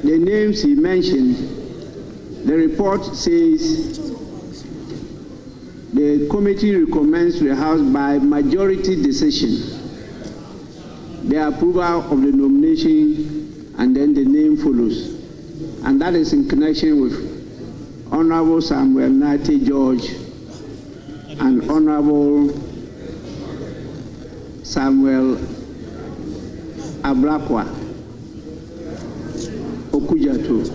the names he mentioned, the report says the committee recommends to the House by majority decision the approval of the nomination, and then the name follows. And that is in connection with Honorable Samuel Nate George and Honorable Samuel Ablakwa Okujato.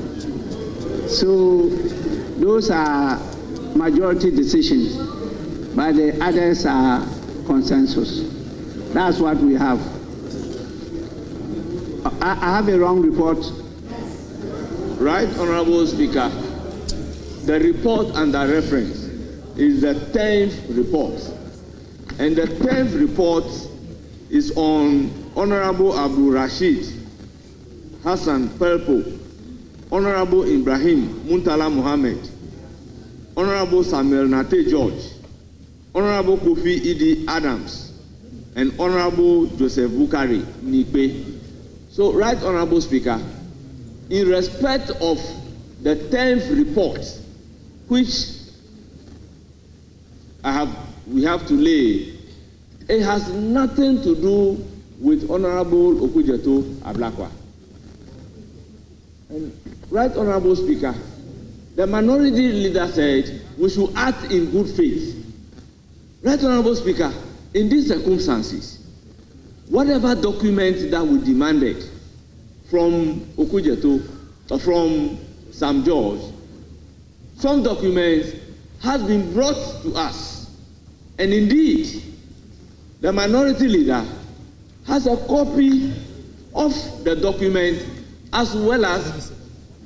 So those are majority decisions, but the others are consensus. That's what we have. I have a wrong report. Right, Honorable Speaker. The report under reference is the 10th report. And the 10th report is on Honorable Abdul Rashid Hassan Pelpo, Honorable Ibrahim Muntala Mohammed, Honorable Samuel Nate George, Honorable Kofi Idi Adams, and Honorable Joseph Bukari Nikpe. So, right, Honorable Speaker, in respect of the 10th report, which we have to lay, it has nothing to do with Honorable Okujeto Ablakwa. And right, Honorable Speaker, the minority leader said we should act in good faith. Right, Honorable Speaker, in these circumstances, whatever document that we demanded from Okujeto or from Sam George, some documents has been brought to us. And indeed, the minority leader has a copy of the document as well as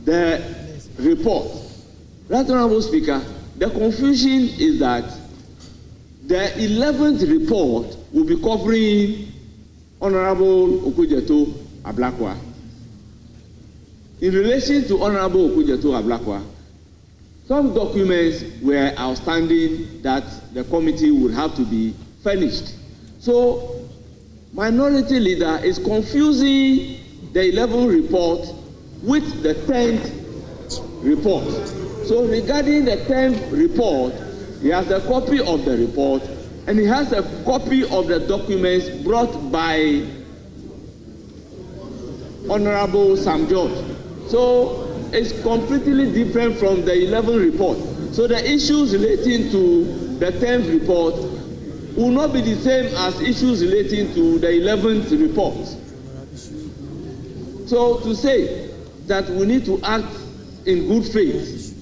the report. Right, Honorable Speaker, the confusion is that the 11th report will be covering Honorable Okujeto Ablakwa. In relation to Honorable Okujeto Ablakwa, some documents were outstanding that the committee would have to be furnished. So, minority leader is confusing the 11th report with the 10th report. So, regarding the 10th report, he has a copy of the report and he has a copy of the documents brought by Honorable Sam George. So, it's completely different from the 11th report. So the issues relating to the 10th report will not be the same as issues relating to the 11th report. So to say that we need to act in good faith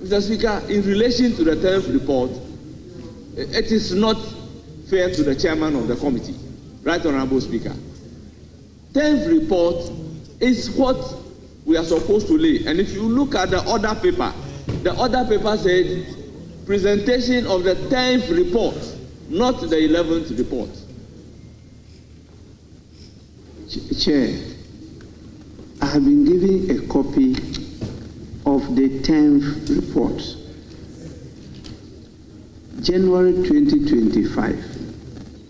Mr. Speaker, in relation to the 10th report, it is not fair to the chairman of the committee, Right Honorable Speaker. 10th report is what we are supposed to lay. And if you look at the other paper said presentation of the 10th report, not the 11th report. Chair, I have been given a copy of the 10th report. January 2025,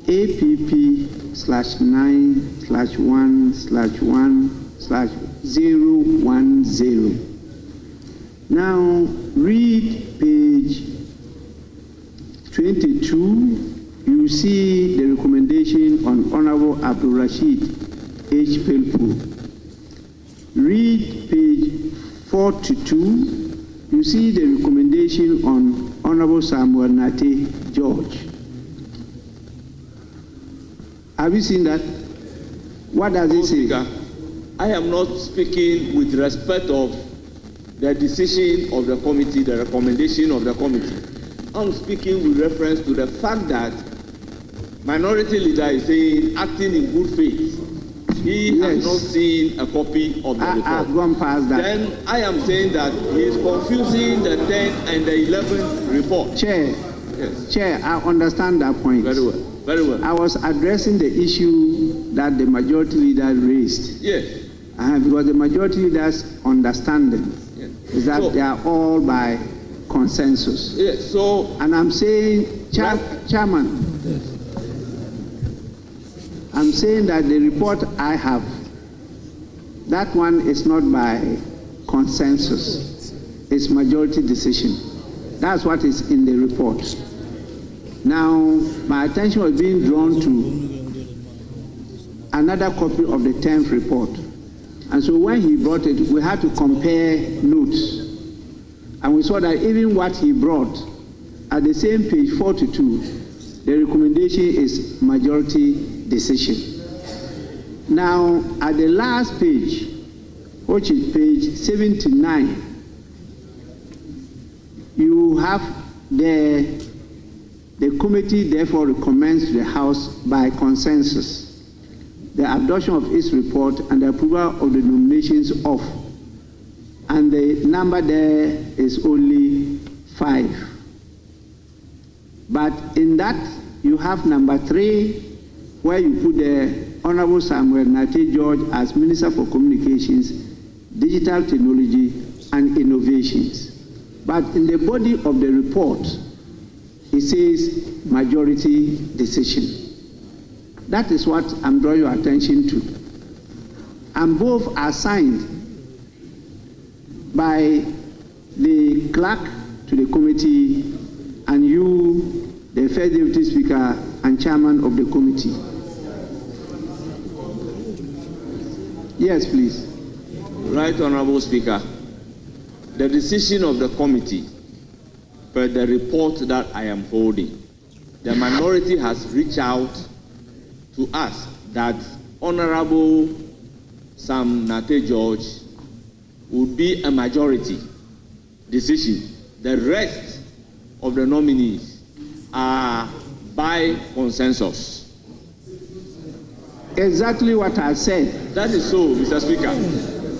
APP/9/1/1/010. Now read page 22. You see the recommendation on Honorable Abdul Rashid H. Pelpu. Read page 42. You see the recommendation on Honorable Samuel Nate George. Have you seen that? What does it say? Speaker, I am not speaking with respect of the decision of the committee, the recommendation of the committee. I'm speaking with reference to the fact that minority leader is saying, acting in good faith, he has not seen a copy of the report. I've gone past that. Then I am saying that he is confusing the 10th and the 11th report. Chair, yes. Chair, I understand that point. Very well, very well. I was addressing the issue that the majority leader raised. Yes. Because the majority leader's understanding is that they are all by consensus. Yes. So, and I'm saying, Chairman, I'm saying that the report I have, that one is not by consensus. It's majority decision. That's what is in the report. Now, my attention was being drawn to another copy of the 10th report. And so when he brought it, we had to compare notes. And we saw that even what he brought, at the same page 42, the recommendation is majority decision. Now, at the last page, which is page 79, you have the committee therefore recommends to the House by consensus the adoption of its report and the approval of the nominations of, and the number there is only 5. But in that, you have number 3, where you put the Honorable Samuel Nate George as Minister for Communications, Digital Technology and Innovations. But in the body of the report, it says majority decision. That is what I'm drawing your attention to. And both are signed by the clerk to the committee and you, the First Deputy Speaker and Chairman of the committee. Yes, please. Right Honorable Speaker, the decision of the committee, per the report that I am holding, the minority has reached out to us that Honorable Sam Nate George would be a majority decision. The rest of the nominees are by consensus. Exactly what I said. That is so, Mr. Speaker.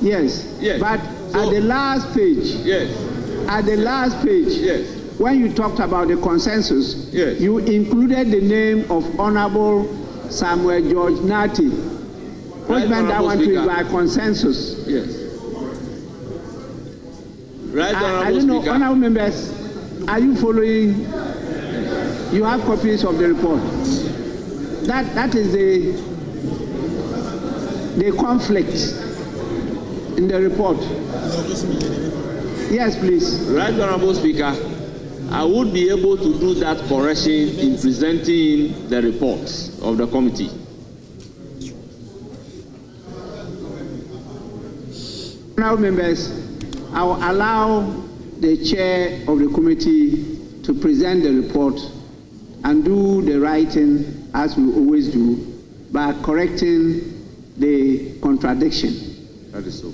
Yes. Yes. But so, at the last page, yes. At the last page, yes. When you talked about the consensus, yes. You included the name of Honorable Samuel George Nati, which meant that one to be by consensus. Yes. Right, I don't know, Speaker. honorable members, are you following? You have copies of the report. That is the conflict in the report. Yes, please. Right, Honorable Speaker, I would be able to do that correction in presenting the reports of the committee. Honorable members, I will allow the chair of the committee to present the report and do the writing as we always do by correcting the contradiction. That is so.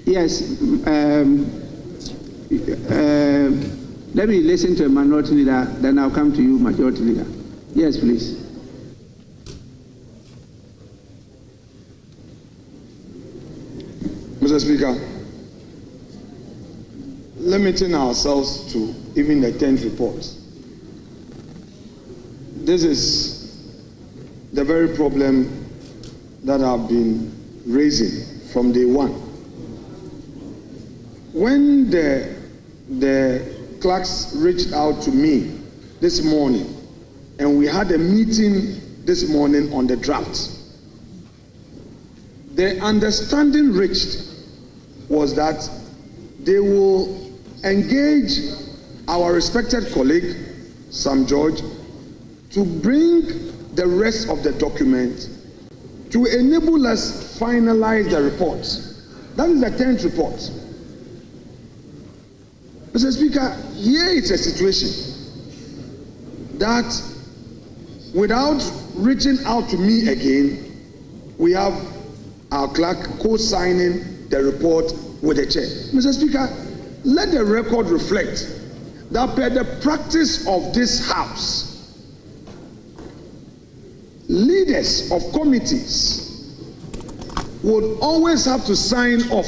Yes, Let me listen to a minority leader, then I'll come to you, majority leader. Yes, please. Mr. Speaker, limiting ourselves to even the 10th report. This is the very problem that I've been raising from day one. When the clerks reached out to me this morning, and we had a meeting this morning on the draft, the understanding reached was that they will engage our respected colleague, Sam George, to bring the rest of the document to enable us finalize the report. That is the 10th report. Mr. Speaker, here is a situation that without reaching out to me again, we have our clerk co-signing the report with the chair. Mr. Speaker, let the record reflect that per the practice of this House, leaders of committees would always have to sign off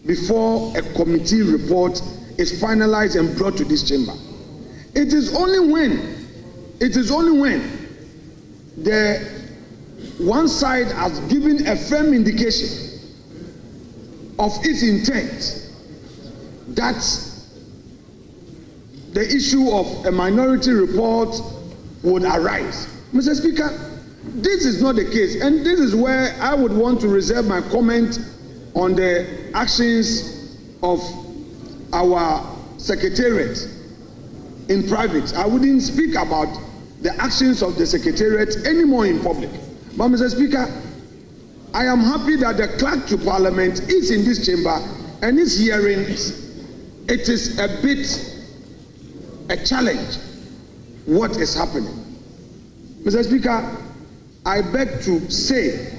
before a committee report is finalized and brought to this chamber. It is only when the one side has given a firm indication of its intent that the issue of a minority report would arise. Mr. Speaker, this is not the case, and this is where I would want to reserve my comment on the actions of our secretariat in private. I wouldn't speak about the actions of the secretariat anymore in public. But Mr. Speaker, I am happy that the clerk to Parliament is in this chamber and is hearing it. It is a bit a challenge what is happening. Mr. Speaker, I beg to say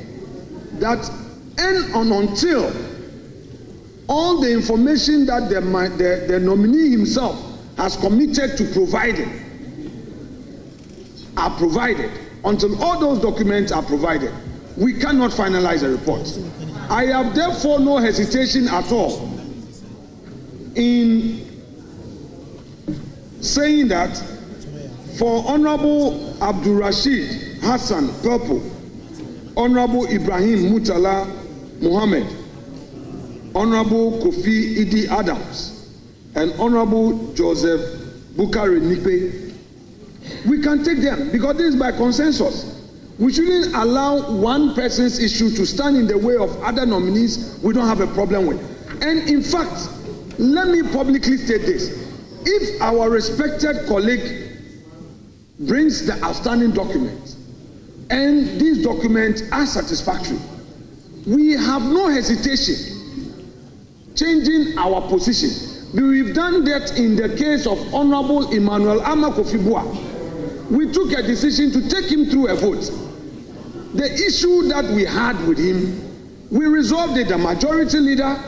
that until all the information that the nominee himself has committed to providing are provided, until all those documents are provided, we cannot finalize a report. I have therefore no hesitation at all in saying that for Honorable Abdul Rashid Hassan Purple, Honorable Ibrahim Mutala Muhammad, Honorable Kofi Idi Adams, and Honorable Joseph Bukari Nikpe, we can take them because this is by consensus. We shouldn't allow one person's issue to stand in the way of other nominees we don't have a problem with. And in fact, let me publicly state this. If our respected colleague brings the outstanding documents and these documents are satisfactory, we have no hesitation changing our position. We've done that in the case of Honorable Emmanuel Amakofibua. We took a decision to take him through a vote. The issue that we had with him, we resolved it. The majority leader,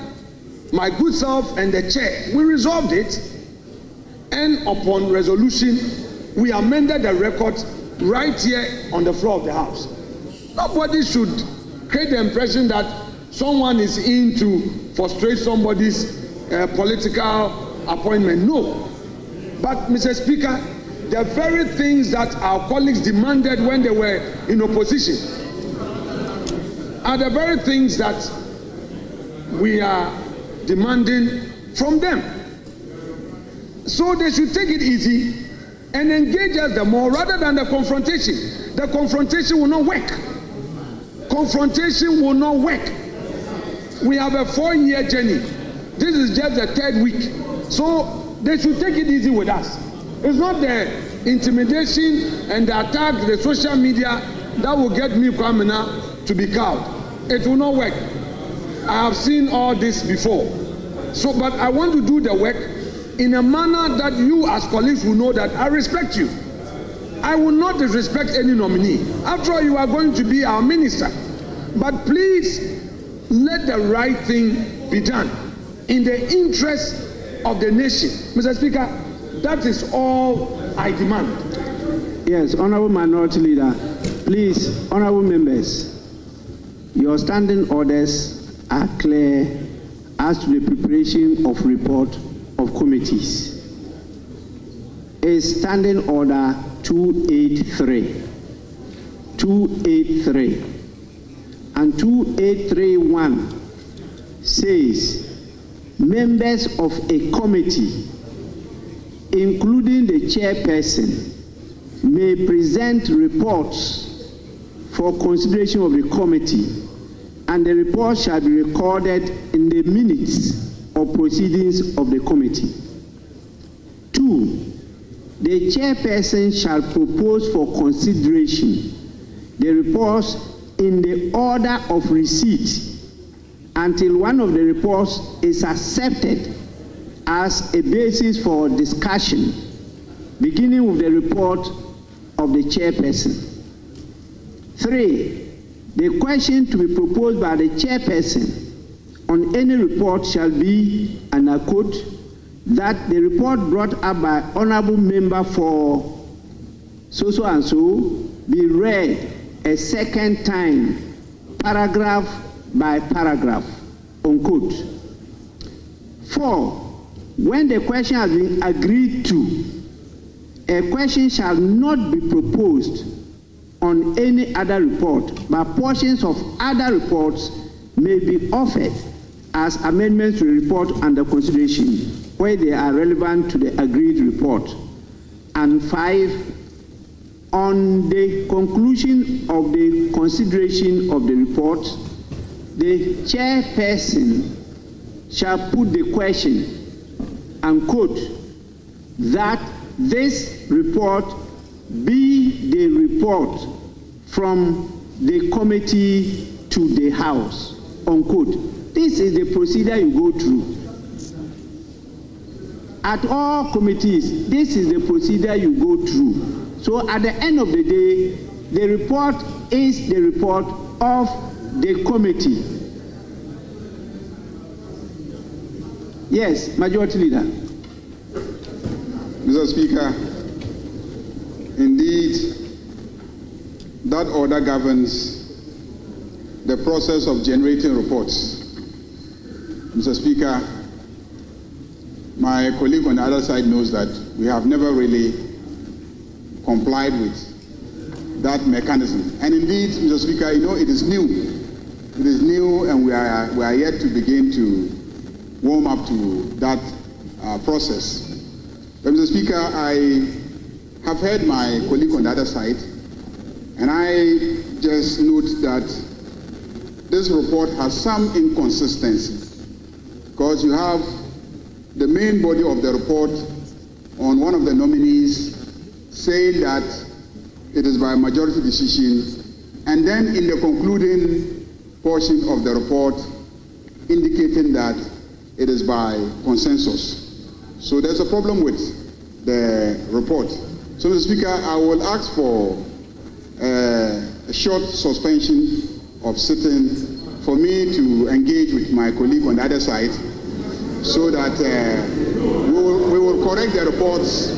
my good self, and the chair, we resolved it. And upon resolution, we amended the record right here on the floor of the House. Nobody should create the impression that someone is in to frustrate somebody's political appointment. No. But, Mr. Speaker, the very things that our colleagues demanded when they were in opposition are the very things that we are demanding from them. So they should take it easy and engage us the more rather than the confrontation. The confrontation will not work. Confrontation will not work. We have a 4-year journey. This is just the 3rd week. So they should take it easy with us. It's not the intimidation and the attack, the social media that will get me, Kwamina, to be cowed. It will not work. I have seen all this before. So, but I want to do the work in a manner that you as colleagues will know that I respect you. I will not disrespect any nominee. After all, you are going to be our minister. But please, let the right thing be done in the interest of the nation. Mr. Speaker, that is all I demand. Yes, Honorable Minority Leader. Please, honorable members, your standing orders are clear as to the preparation of report of committees. Is Standing Order 283. 283 and 2831 says members of a committee, including the chairperson, may present reports for consideration of the committee, and the report shall be recorded in the minutes of proceedings of the committee. 2. The chairperson shall propose for consideration the reports in the order of receipt until one of the reports is accepted as a basis for discussion, beginning with the report of the chairperson. 3. The question to be proposed by the chairperson on any report shall be, and I quote, that the report brought up by honorable member for so and so be read a second time, paragraph by paragraph, unquote. 4. When the question has been agreed to, a question shall not be proposed on any other report, but portions of other reports may be offered as amendments to the report under consideration where they are relevant to the agreed report. And 5, on the conclusion of the consideration of the report, the chairperson shall put the question, and quote, that this report be the report from the committee to the House, unquote. This is the procedure you go through. At all committees, this is the procedure you go through. So at the end of the day, the report is the report of the committee. Yes, Majority Leader. Mr. Speaker, indeed, that order governs the process of generating reports. Mr. Speaker, my colleague on the other side knows that we have never really complied with that mechanism. And indeed, Mr. Speaker, you know, it is new. It is new, and we are yet to begin to warm up to that process. But Mr. Speaker, I have heard my colleague on the other side, and I just note that this report has some inconsistency, because you have the main body of the report on one of the nominees saying that it is by majority decision, and then in the concluding portion of the report indicating that it is by consensus. So there's a problem with the report. So, Mr. Speaker, I will ask for a short suspension of sitting for me to engage with my colleague on the other side, so that we will correct the reports.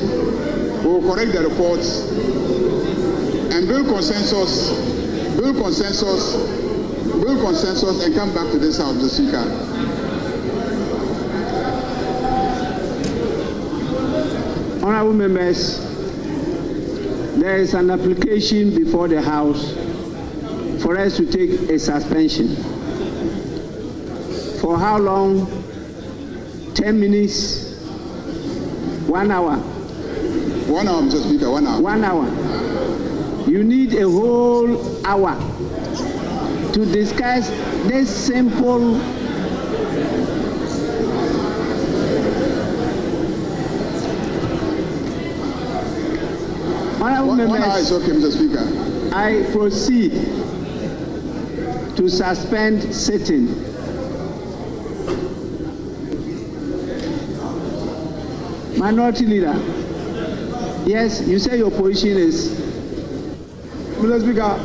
We will correct the reports and build consensus, and come back to this House, Mr. Speaker. Honorable members, there is an application before the House for us to take a suspension. For how long? 10 minutes? 1 hour? 1 hour, Mr. Speaker, 1 hour. 1 hour. You need a whole hour to discuss this simple Honorable members, 1 hour is okay, Mr. Speaker. I proceed to suspend sitting. Minority Leader. Yes, you say your position is. Mr. Speaker,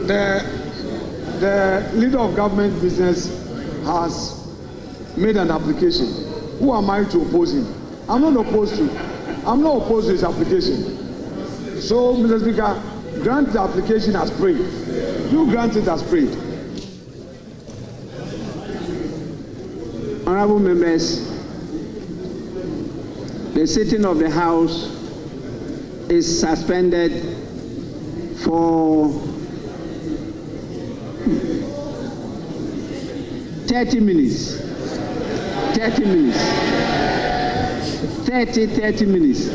the leader of government business has made an application. Who am I to oppose him? I'm not opposed to his application. So, Mr. Speaker, grant the application as prayed. You grant it as prayed. Honorable members, the sitting of the House is suspended for 30 minutes. 30 minutes. 30 minutes.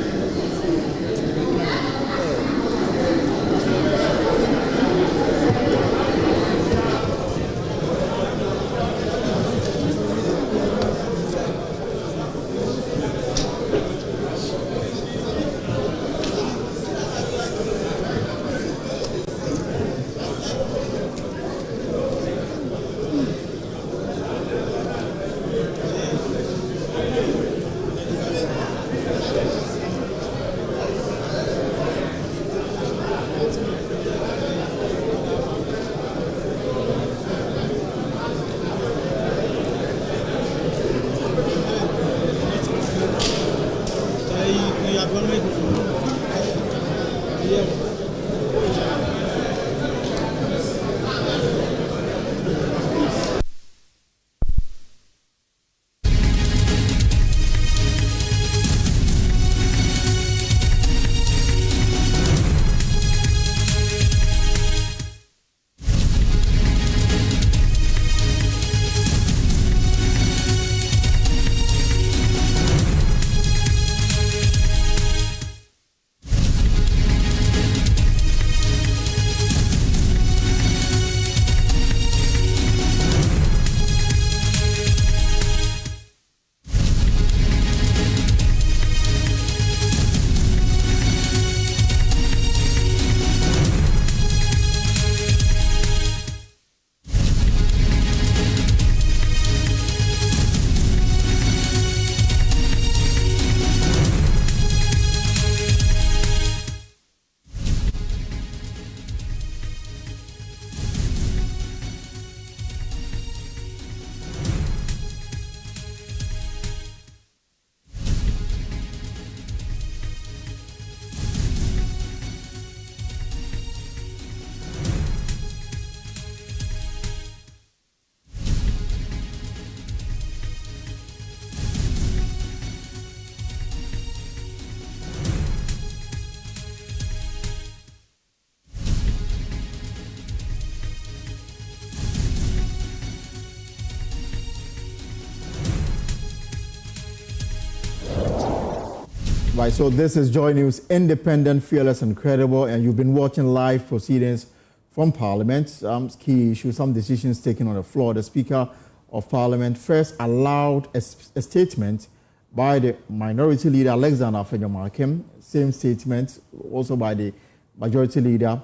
Right, so this is Joy News, independent, fearless, and credible, and you've been watching live proceedings from Parliament. Key issues, some decisions taken on the floor. The Speaker of Parliament first allowed a statement by the Minority Leader Alexander Afenyomarkim, same statement also by the Majority Leader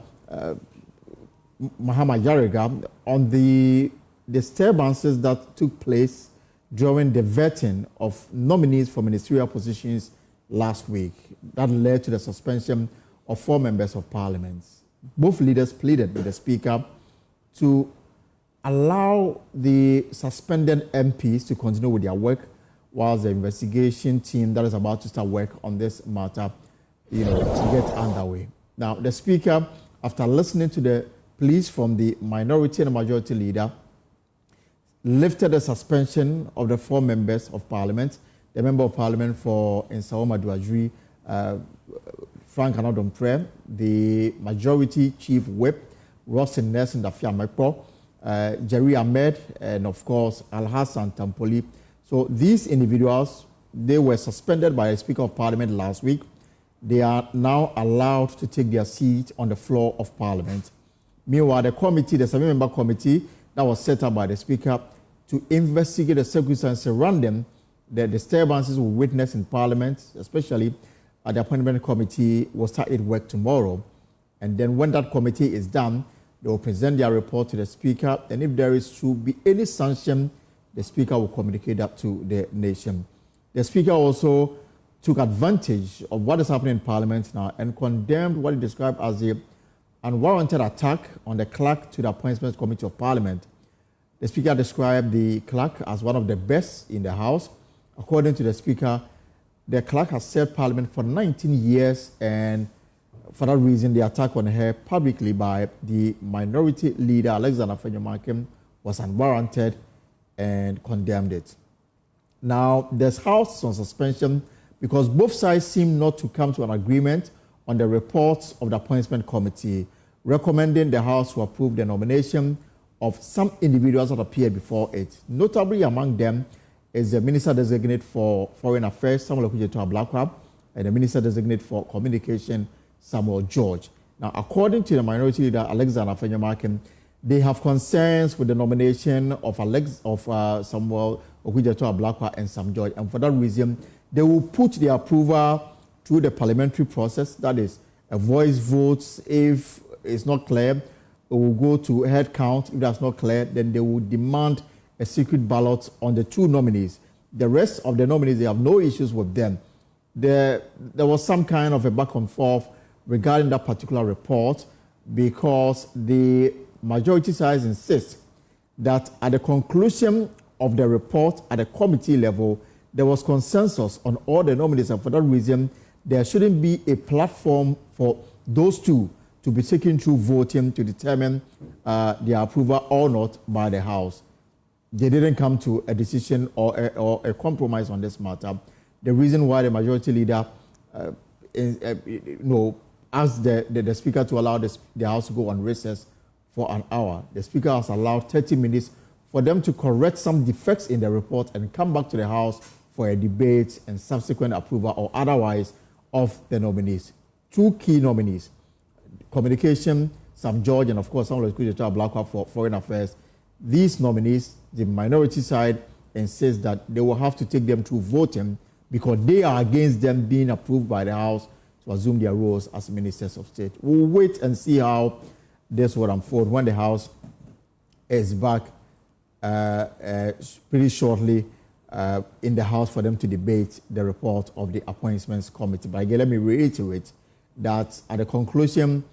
Muhammad Yariga on the disturbances that took place during the vetting of nominees for ministerial positions last week. That led to the suspension of 4 members of Parliament. Both leaders pleaded with the Speaker to allow the suspended MPs to continue with their work whilst the investigation team that is about to start work on this matter, to get underway. Now, the Speaker, after listening to the pleas from the minority and majority leader, lifted the suspension of the 4 members of Parliament. The Member of Parliament for Nsawoma Duadjuri, Frank Anadompre, the Majority Chief Whip, Rosin Nelson Dafiamekpo, Jerry Ahmed, and of course, Al-Hassan Tampoli. So these individuals, they were suspended by the Speaker of Parliament last week. They are now allowed to take their seat on the floor of Parliament. Meanwhile, the committee, the 7-member committee that was set up by the Speaker to investigate the circumstances surrounding the disturbances we witnessed in Parliament, especially at the appointment committee, will start its work tomorrow. And then when that committee is done, they will present their report to the Speaker. And if there is to be any sanction, the Speaker will communicate that to the nation. The Speaker also took advantage of what is happening in Parliament now and condemned what he described as the unwarranted attack on the clerk to the Appointments Committee of Parliament. The Speaker described the clerk as one of the best in the House. According to the Speaker, the clerk has served Parliament for 19 years, and for that reason, the attack on her publicly by the minority leader, Alexander Fenyamakem, was unwarranted and condemned it. Now, this House is on suspension because both sides seem not to come to an agreement on the reports of the Appointment Committee, recommending the House to approve the nomination of some individuals that appeared before it. Notably among them is the Minister-designate for Foreign Affairs, Samuel Okudzeto-Ablakwa, and the Minister-designate for Communication, Samuel George. Now, according to the minority leader, Alexander Fenyamakem, they have concerns with the nomination of Samuel Okudzeto-Ablakwa and Sam George, and for that reason, they will put the approval through the parliamentary process, that is, a voice vote. If it's not clear, it will go to head count. If that's not clear, then they will demand a secret ballot on the two nominees. The rest of the nominees, they have no issues with them. There was some kind of a back and forth regarding that particular report because the majority side insists that at the conclusion of the report at the committee level, there was consensus on all the nominees, and for that reason, there shouldn't be a platform for those two to be taken through voting to determine their approval or not by the House. They didn't come to a decision or a compromise on this matter. The reason why the majority leader asked the Speaker to allow the House to go on recess for an hour. The Speaker has allowed 30 minutes for them to correct some defects in the report and come back to the House for a debate and subsequent approval or otherwise of the nominees. Two key nominees, Communication, Sam George, and of course, Samuel Okudzeto-Ablakwa for Foreign Affairs. These nominees, the minority side insists that they will have to take them through voting because they are against them being approved by the House to assume their roles as ministers of state. We'll wait and see how this will unfold when the House is back pretty shortly in the House for them to debate the report of the Appointments Committee. But again, let me reiterate that at the conclusion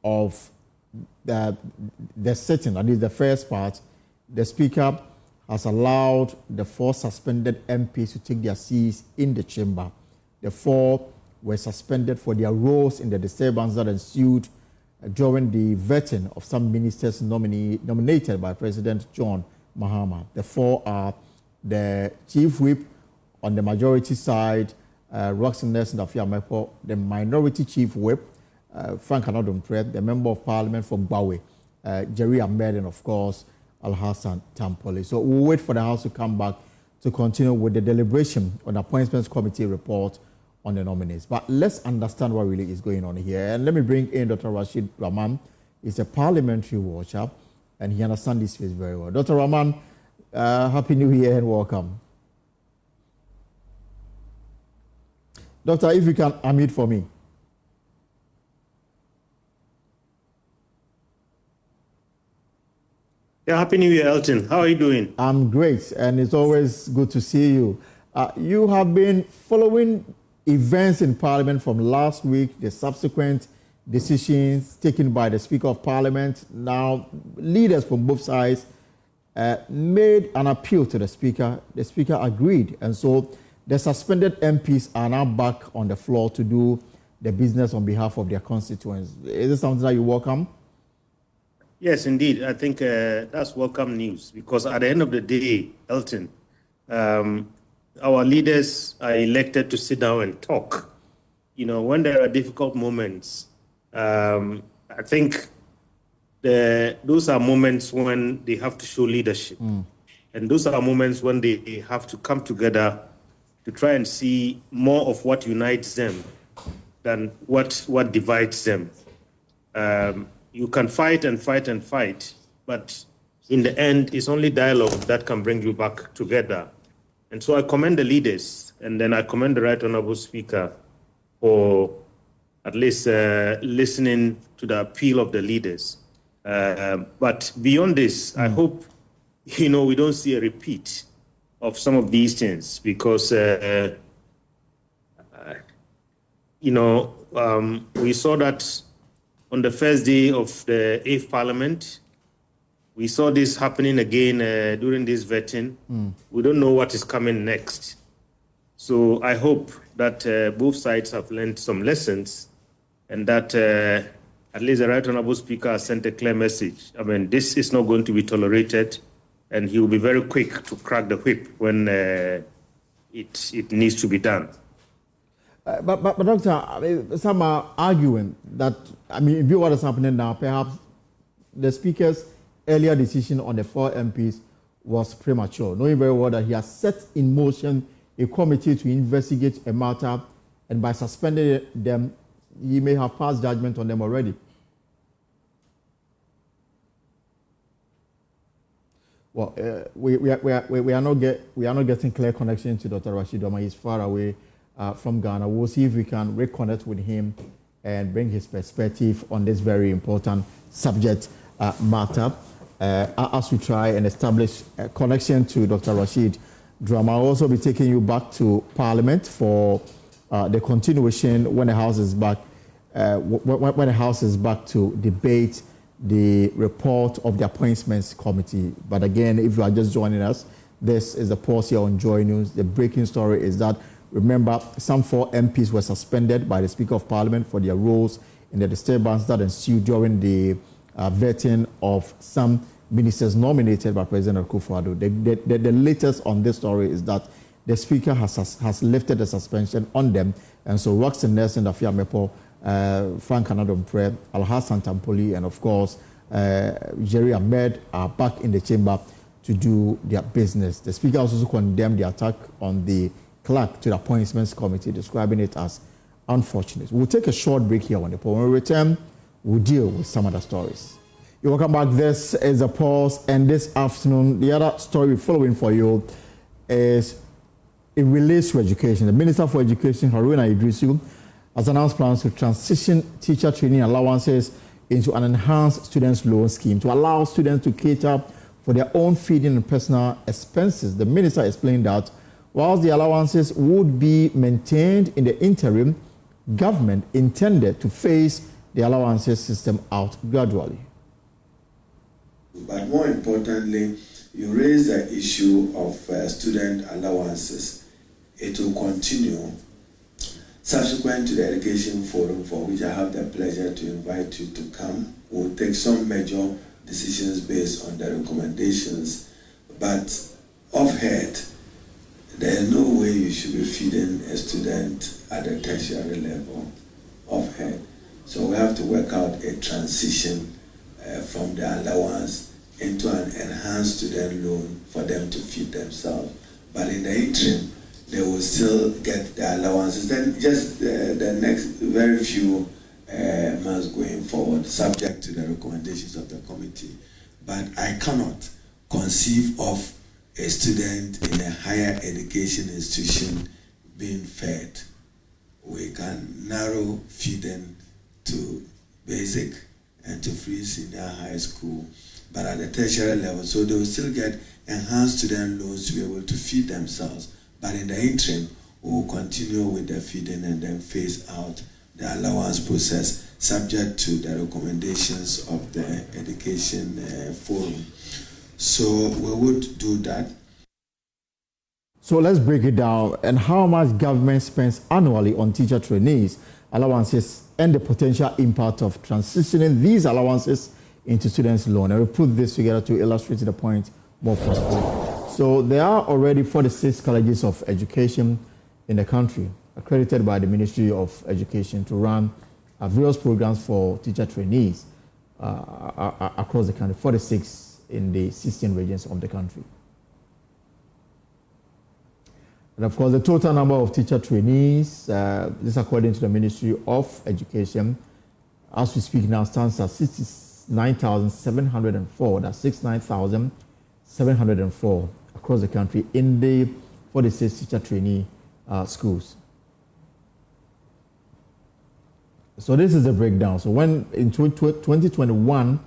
of the sitting, that is the first part, the Speaker has allowed the 4 suspended MPs to take their seats in the chamber. The 4 were suspended for their roles in the disturbance that ensued during the vetting of some ministers nominated by President John Mahama. The 4 are the Chief Whip on the majority side, Roxanne Ndafiamepo, the minority Chief Whip, Frank Anadompre, the Member of Parliament for Gbawe, Jerry Ahmed, and of course, Al-Hassan Tampoli. So we'll wait for the House to come back to continue with the deliberation on the Appointments Committee report on the nominees. But let's understand what really is going on here. And let me bring in Dr. Rashid Rahman. He's a parliamentary watcher, and he understands this space very well. Dr. Rahman, Happy New Year and welcome. Doctor, if you can unmute for me. Yeah, Happy New Year, Elton. How are you doing? I'm great, and it's always good to see you. You have been following events in Parliament from last week, the subsequent decisions taken by the Speaker of Parliament. Now, leaders from both sides made an appeal to the Speaker. The Speaker agreed, and so the suspended MPs are now back on the floor to do the business on behalf of their constituents. Is this something that you welcome? Yes, indeed. I think that's welcome news because at the end of the day, Elton, our leaders are elected to sit down and talk. You know, when there are difficult moments, I think those are moments when they have to show leadership. And those are moments when they have to come together to try and see more of what unites them than what divides them. You can fight and fight and fight, but in the end, it's only dialogue that can bring you back together. And so I commend the leaders, and then I commend the Right Honourable Speaker for at least listening to the appeal of the leaders. But beyond this, I hope, we don't see a repeat of some of these things because, we saw that on the first day of the 8th Parliament, We saw this happening again during this vetting. We don't know what is coming next. So I hope that both sides have learned some lessons and that at least the Right Honorable Speaker has sent a clear message. I mean, this is not going to be tolerated, and he will be very quick to crack the whip when it needs to be done. But Doctor, I mean, some are arguing that, I mean, in view of what is happening now, perhaps the Speaker's earlier decision on the 4 MPs was premature, knowing very well that he has set in motion a committee to investigate a matter, and by suspending them, he may have passed judgment on them already. Well, we are not getting clear connection to Dr. Rashid Omar. He's far away from Ghana. We'll see if we can reconnect with him and bring his perspective on this very important subject matter as we try and establish a connection to Dr. Rashid Drama. I'll also be taking you back to Parliament for the continuation when the House is back. When the House is back to debate the report of the Appointments Committee. But again, if you are just joining us, this is the pause here on JoyNews. The breaking story is that, remember, some 4 MPs were suspended by the Speaker of Parliament for their roles in the disturbance that ensued during the vetting of some ministers nominated by President Akufo-Addo. The latest on this story is that the Speaker has lifted the suspension on them, and so Roxanne Nelson Dafiamepo, Frank Anadompre, Alhassan Tampoli, and of course Jerry Ahmed are back in the chamber to do their business. The Speaker also condemned the attack on the clerk to the Appointments Committee, describing it as unfortunate. We'll take a short break here on the poll. When we return, we'll deal with some other stories. You're welcome back. This is a pause, and this afternoon, the other story we're following for you is it relates to education. The Minister for Education, Haruna Idrisu, has announced plans to transition teacher training allowances into an enhanced students' loan scheme to allow students to cater for their own feeding and personal expenses. The minister explained that whilst the allowances would be maintained in the interim, government intended to phase the allowances system out gradually. But more importantly, you raise the issue of student allowances. It will continue. Subsequent to the Education Forum, for which I have the pleasure to invite you to come, we'll take some major decisions based on the recommendations. But off-head, there is no way you should be feeding a student at the tertiary level off-head. So we have to work out a transition from the allowance into an enhanced student loan for them to feed themselves. But in the interim, they will still get the allowances. Then just the next very few months going forward, subject to the recommendations of the committee. But I cannot conceive of a student in a higher education institution being fed. We can narrow feeding to basic and to free senior high school, but at the tertiary level, so they will still get enhanced student loans to be able to feed themselves. But in the interim, we will continue with the feeding and then phase out the allowance process, subject to the recommendations of the Education Forum. So we would do that. So let's break it down. And how much government spends annually on teacher trainees, allowances, and the potential impact of transitioning these allowances into students' loan. And we put this together to illustrate the point more forcefully. So there are already 46 colleges of education in the country accredited by the Ministry of Education to run various programs for teacher trainees across the country, 46 in the 16 regions of the country. And of course, the total number of teacher trainees, this according to the Ministry of Education, as we speak now, stands at 69,704. That's 69,704 across the country in the 46 teacher trainee schools. So this is the breakdown. So when in 2021,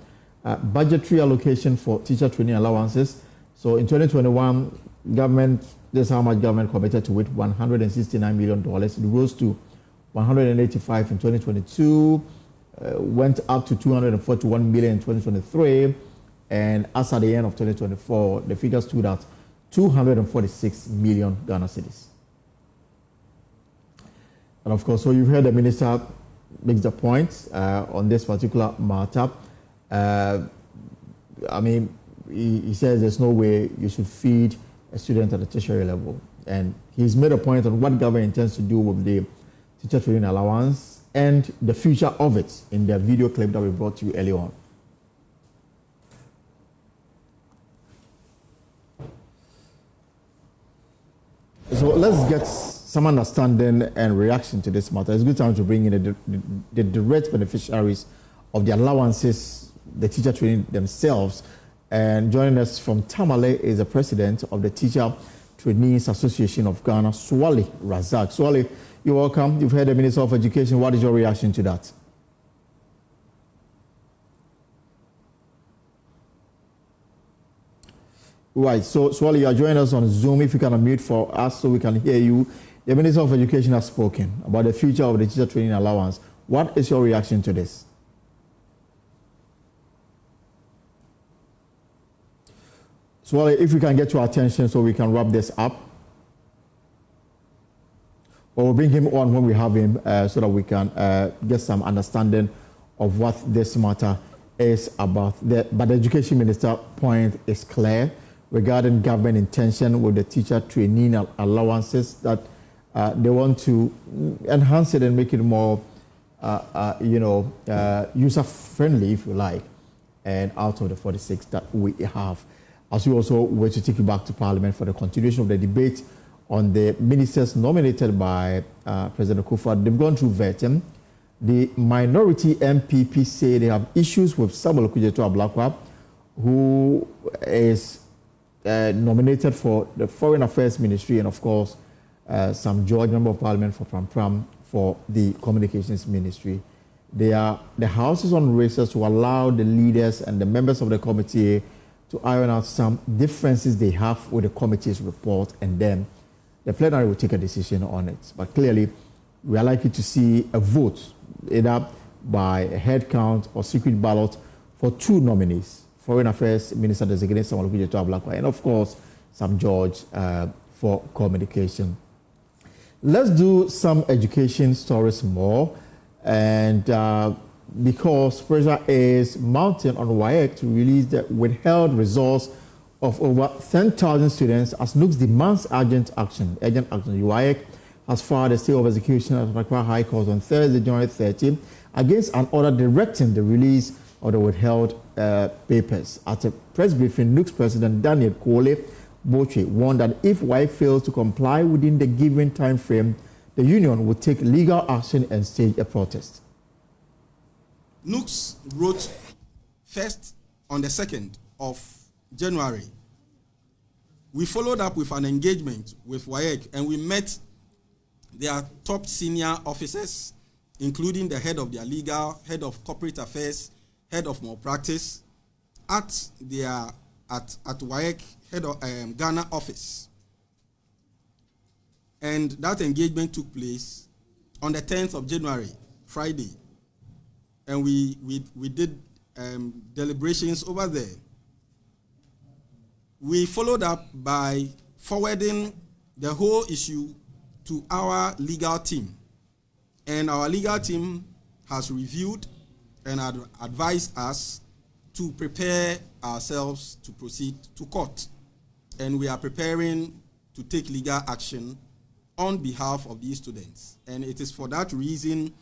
budgetary allocation for teacher training allowances. So in 2021, government, this is how much government committed to it, $169 million. It rose to 185 in 2022, went up to 241 million in 2023, And as at the end of 2024, the figure stood at 246 million Ghana cedis. And of course, so you've heard the minister makes the point on this particular matter. I mean, he says there's no way you should feed a student at the tertiary level. And he's made a point on what government intends to do with the teacher training allowance and the future of it in the video clip that we brought to you earlier on. So let's get some understanding and reaction to this matter. It's a good time to bring in the direct beneficiaries of the allowances, the teacher training themselves. And joining us from Tamale is the president of the Teacher Trainees Association of Ghana, Swali Razak. Swali, you're welcome. You've heard the Minister of Education. What is your reaction to that? Right, so Swali, you are joining us on Zoom. If you can unmute for us so we can hear you. The Minister of Education has spoken about the future of the teacher training allowance. What is your reaction to this? Swali, if we can get your attention so we can wrap this up. Or we'll bring him on when we have him so that we can get some understanding of what this matter is about. But the Education Minister's point is clear regarding government intention with the teacher training allowances, that they want to enhance it and make it more, user-friendly, if you like, and out of the 46 that we have. As we also were to take you back to Parliament for the continuation of the debate on the ministers nominated by President Kufuor. They've gone through vetting. The minority MPP say they have issues with Samuel Kujeto Ablakwa, who is nominated for the Foreign Affairs Ministry, and of course, Sam George, Member of Parliament for Pram for the Communications Ministry. The House is on recess to allow the leaders and the members of the committee to iron out some differences they have with the committee's report, and then the plenary will take a decision on it. But clearly, we are likely to see a vote, either by a head count or secret ballot, for two nominees: Foreign Affairs Minister Designate Samuel Kujeto Ablakwa, and of course, Sam George for Communication. Let's do some education stories more, and because pressure is mounting on WAEC to release the withheld results of over 10,000 students as NUCS demands urgent action. WAEC has filed a stay of execution at Accra High Court on Thursday, January 30, against an order directing the release of the withheld papers. At a press briefing, NUCS President Daniel Kole Boche warned that if WAEC fails to comply within the given time frame, the union will take legal action and stage a protest. NUCS wrote first on the 2nd of January. We followed up with an engagement with WAEC, and we met their top senior officers, including the head of their legal, head of corporate affairs, head of malpractice, at WAEC head of Ghana office. And that engagement took place on the 10th of January, Friday. And we did deliberations over there. We followed up by forwarding the whole issue to our legal team. And our legal team has reviewed and advised us to prepare ourselves to proceed to court. And we are preparing to take legal action on behalf of these students. And it is for that reason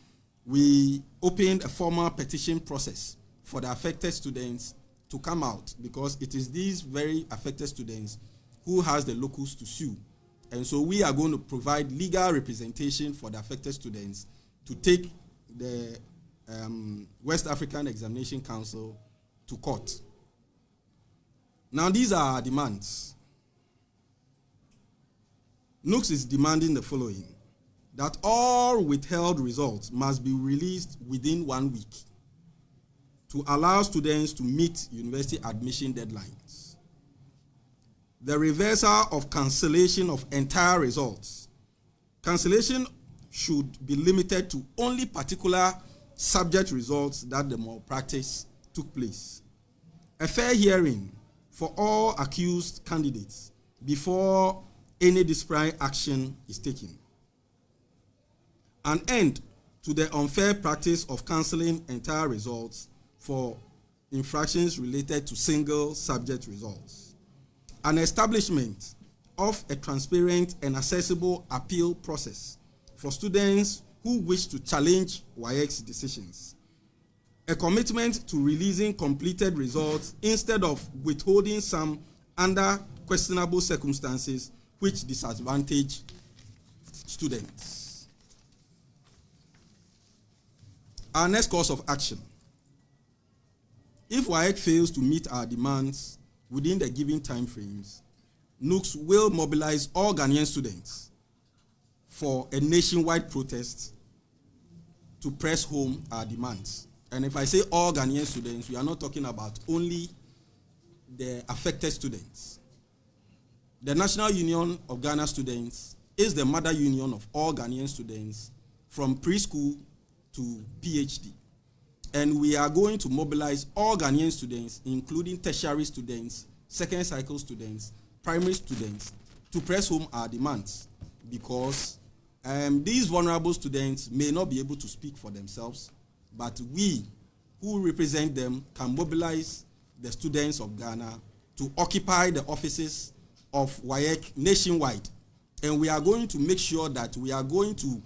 we opened a formal petition process for the affected students to come out, because it is these very affected students who has the locus to sue. And so we are going to provide legal representation for the affected students to take the West African Examination Council to court. Now, these are our demands. NUCS is demanding the following: that all withheld results must be released within 1 week to allow students to meet university admission deadlines. The reversal of cancellation of entire results. Cancellation should be limited to only particular subject results that the malpractice took place. a fair hearing for all accused candidates before any disciplinary action is taken, an end to the unfair practice of cancelling entire results for infractions related to single subject results, an establishment of a transparent and accessible appeal process for students who wish to challenge WAEC's decisions, a commitment to releasing completed results instead of withholding some under questionable circumstances which disadvantage students. Our next course of action. If WAEC fails to meet our demands within the given time frames, NUCS will mobilize all Ghanaian students for a nationwide protest to press home our demands. And if I say all Ghanaian students, we are not talking about only the affected students. The National Union of Ghana Students is the mother union of all Ghanaian students from preschool to PhD. And we are going to mobilize all Ghanaian students, including tertiary students, second cycle students, primary students, to press home our demands, because these vulnerable students may not be able to speak for themselves, but we who represent them can mobilize the students of Ghana to occupy the offices of WAEC nationwide. And we are going to make sure that we are going to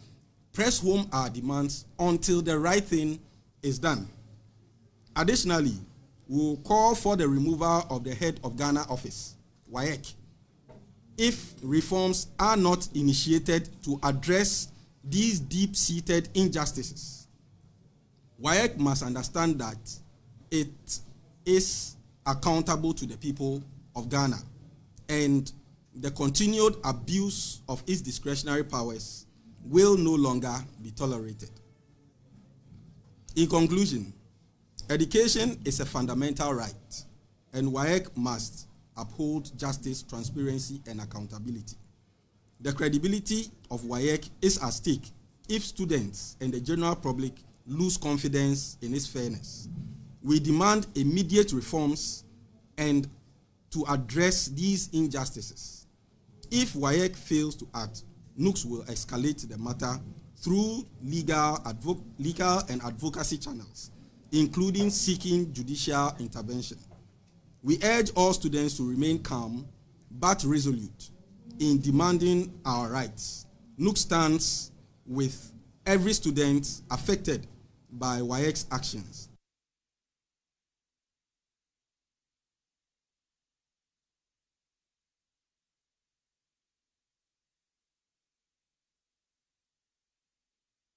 press home our demands until the right thing is done. Additionally, we will call for the removal of the head of Ghana office, WAEC, if reforms are not initiated to address these deep-seated injustices. WAEC must understand that it is accountable to the people of Ghana, and the continued abuse of its discretionary powers will no longer be tolerated. In conclusion, education is a fundamental right, and WAEC must uphold justice, transparency, and accountability. The credibility of WAEC is at stake if students and the general public lose confidence in its fairness. We demand immediate reforms and to address these injustices. If WAEC fails to act, NUCS will escalate the matter through legal and advocacy channels, including seeking judicial intervention. We urge all students to remain calm but resolute in demanding our rights. NUCS stands with every student affected by WAEC's actions.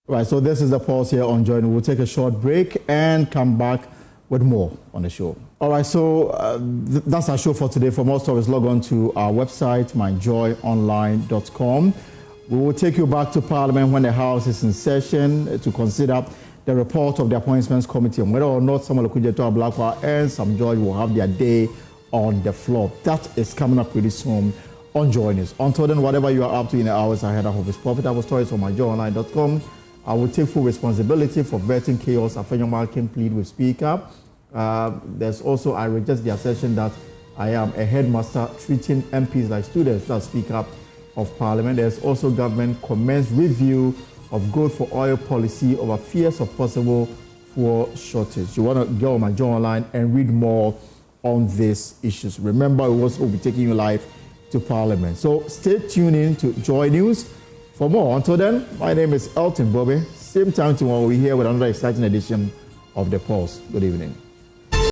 Right, so this is the pause here on JoyNews. We'll take a short break and come back with more on the show. All right, so that's our show for today. For more stories, log on to our website, myjoyonline.com. We will take you back to Parliament when the House is in session to consider the report of the Appointments Committee on whether or not Samuel Okudzeto Ablakwa and Sam George will have their day on the floor. That is coming up pretty soon on JoyNews. Until then, whatever you are up to in the hours ahead, I hope it's profitable stories on myjoyonline.com. I will take full responsibility for vetting chaos. Afenyomal can plead with Speaker. There's also, I reject the assertion that I am a headmaster treating MPs like students, that's Speaker of Parliament. There's also government commence review of growth for oil policy over fears of possible fuel shortage. You want to go on my Joy Online and read more on these issues. Remember, we will be taking you live to Parliament. So stay tuned in to Joy News for more. Until then, my name is Elton Bobby. Same time tomorrow, we're here with another exciting edition of The Pulse. Good evening.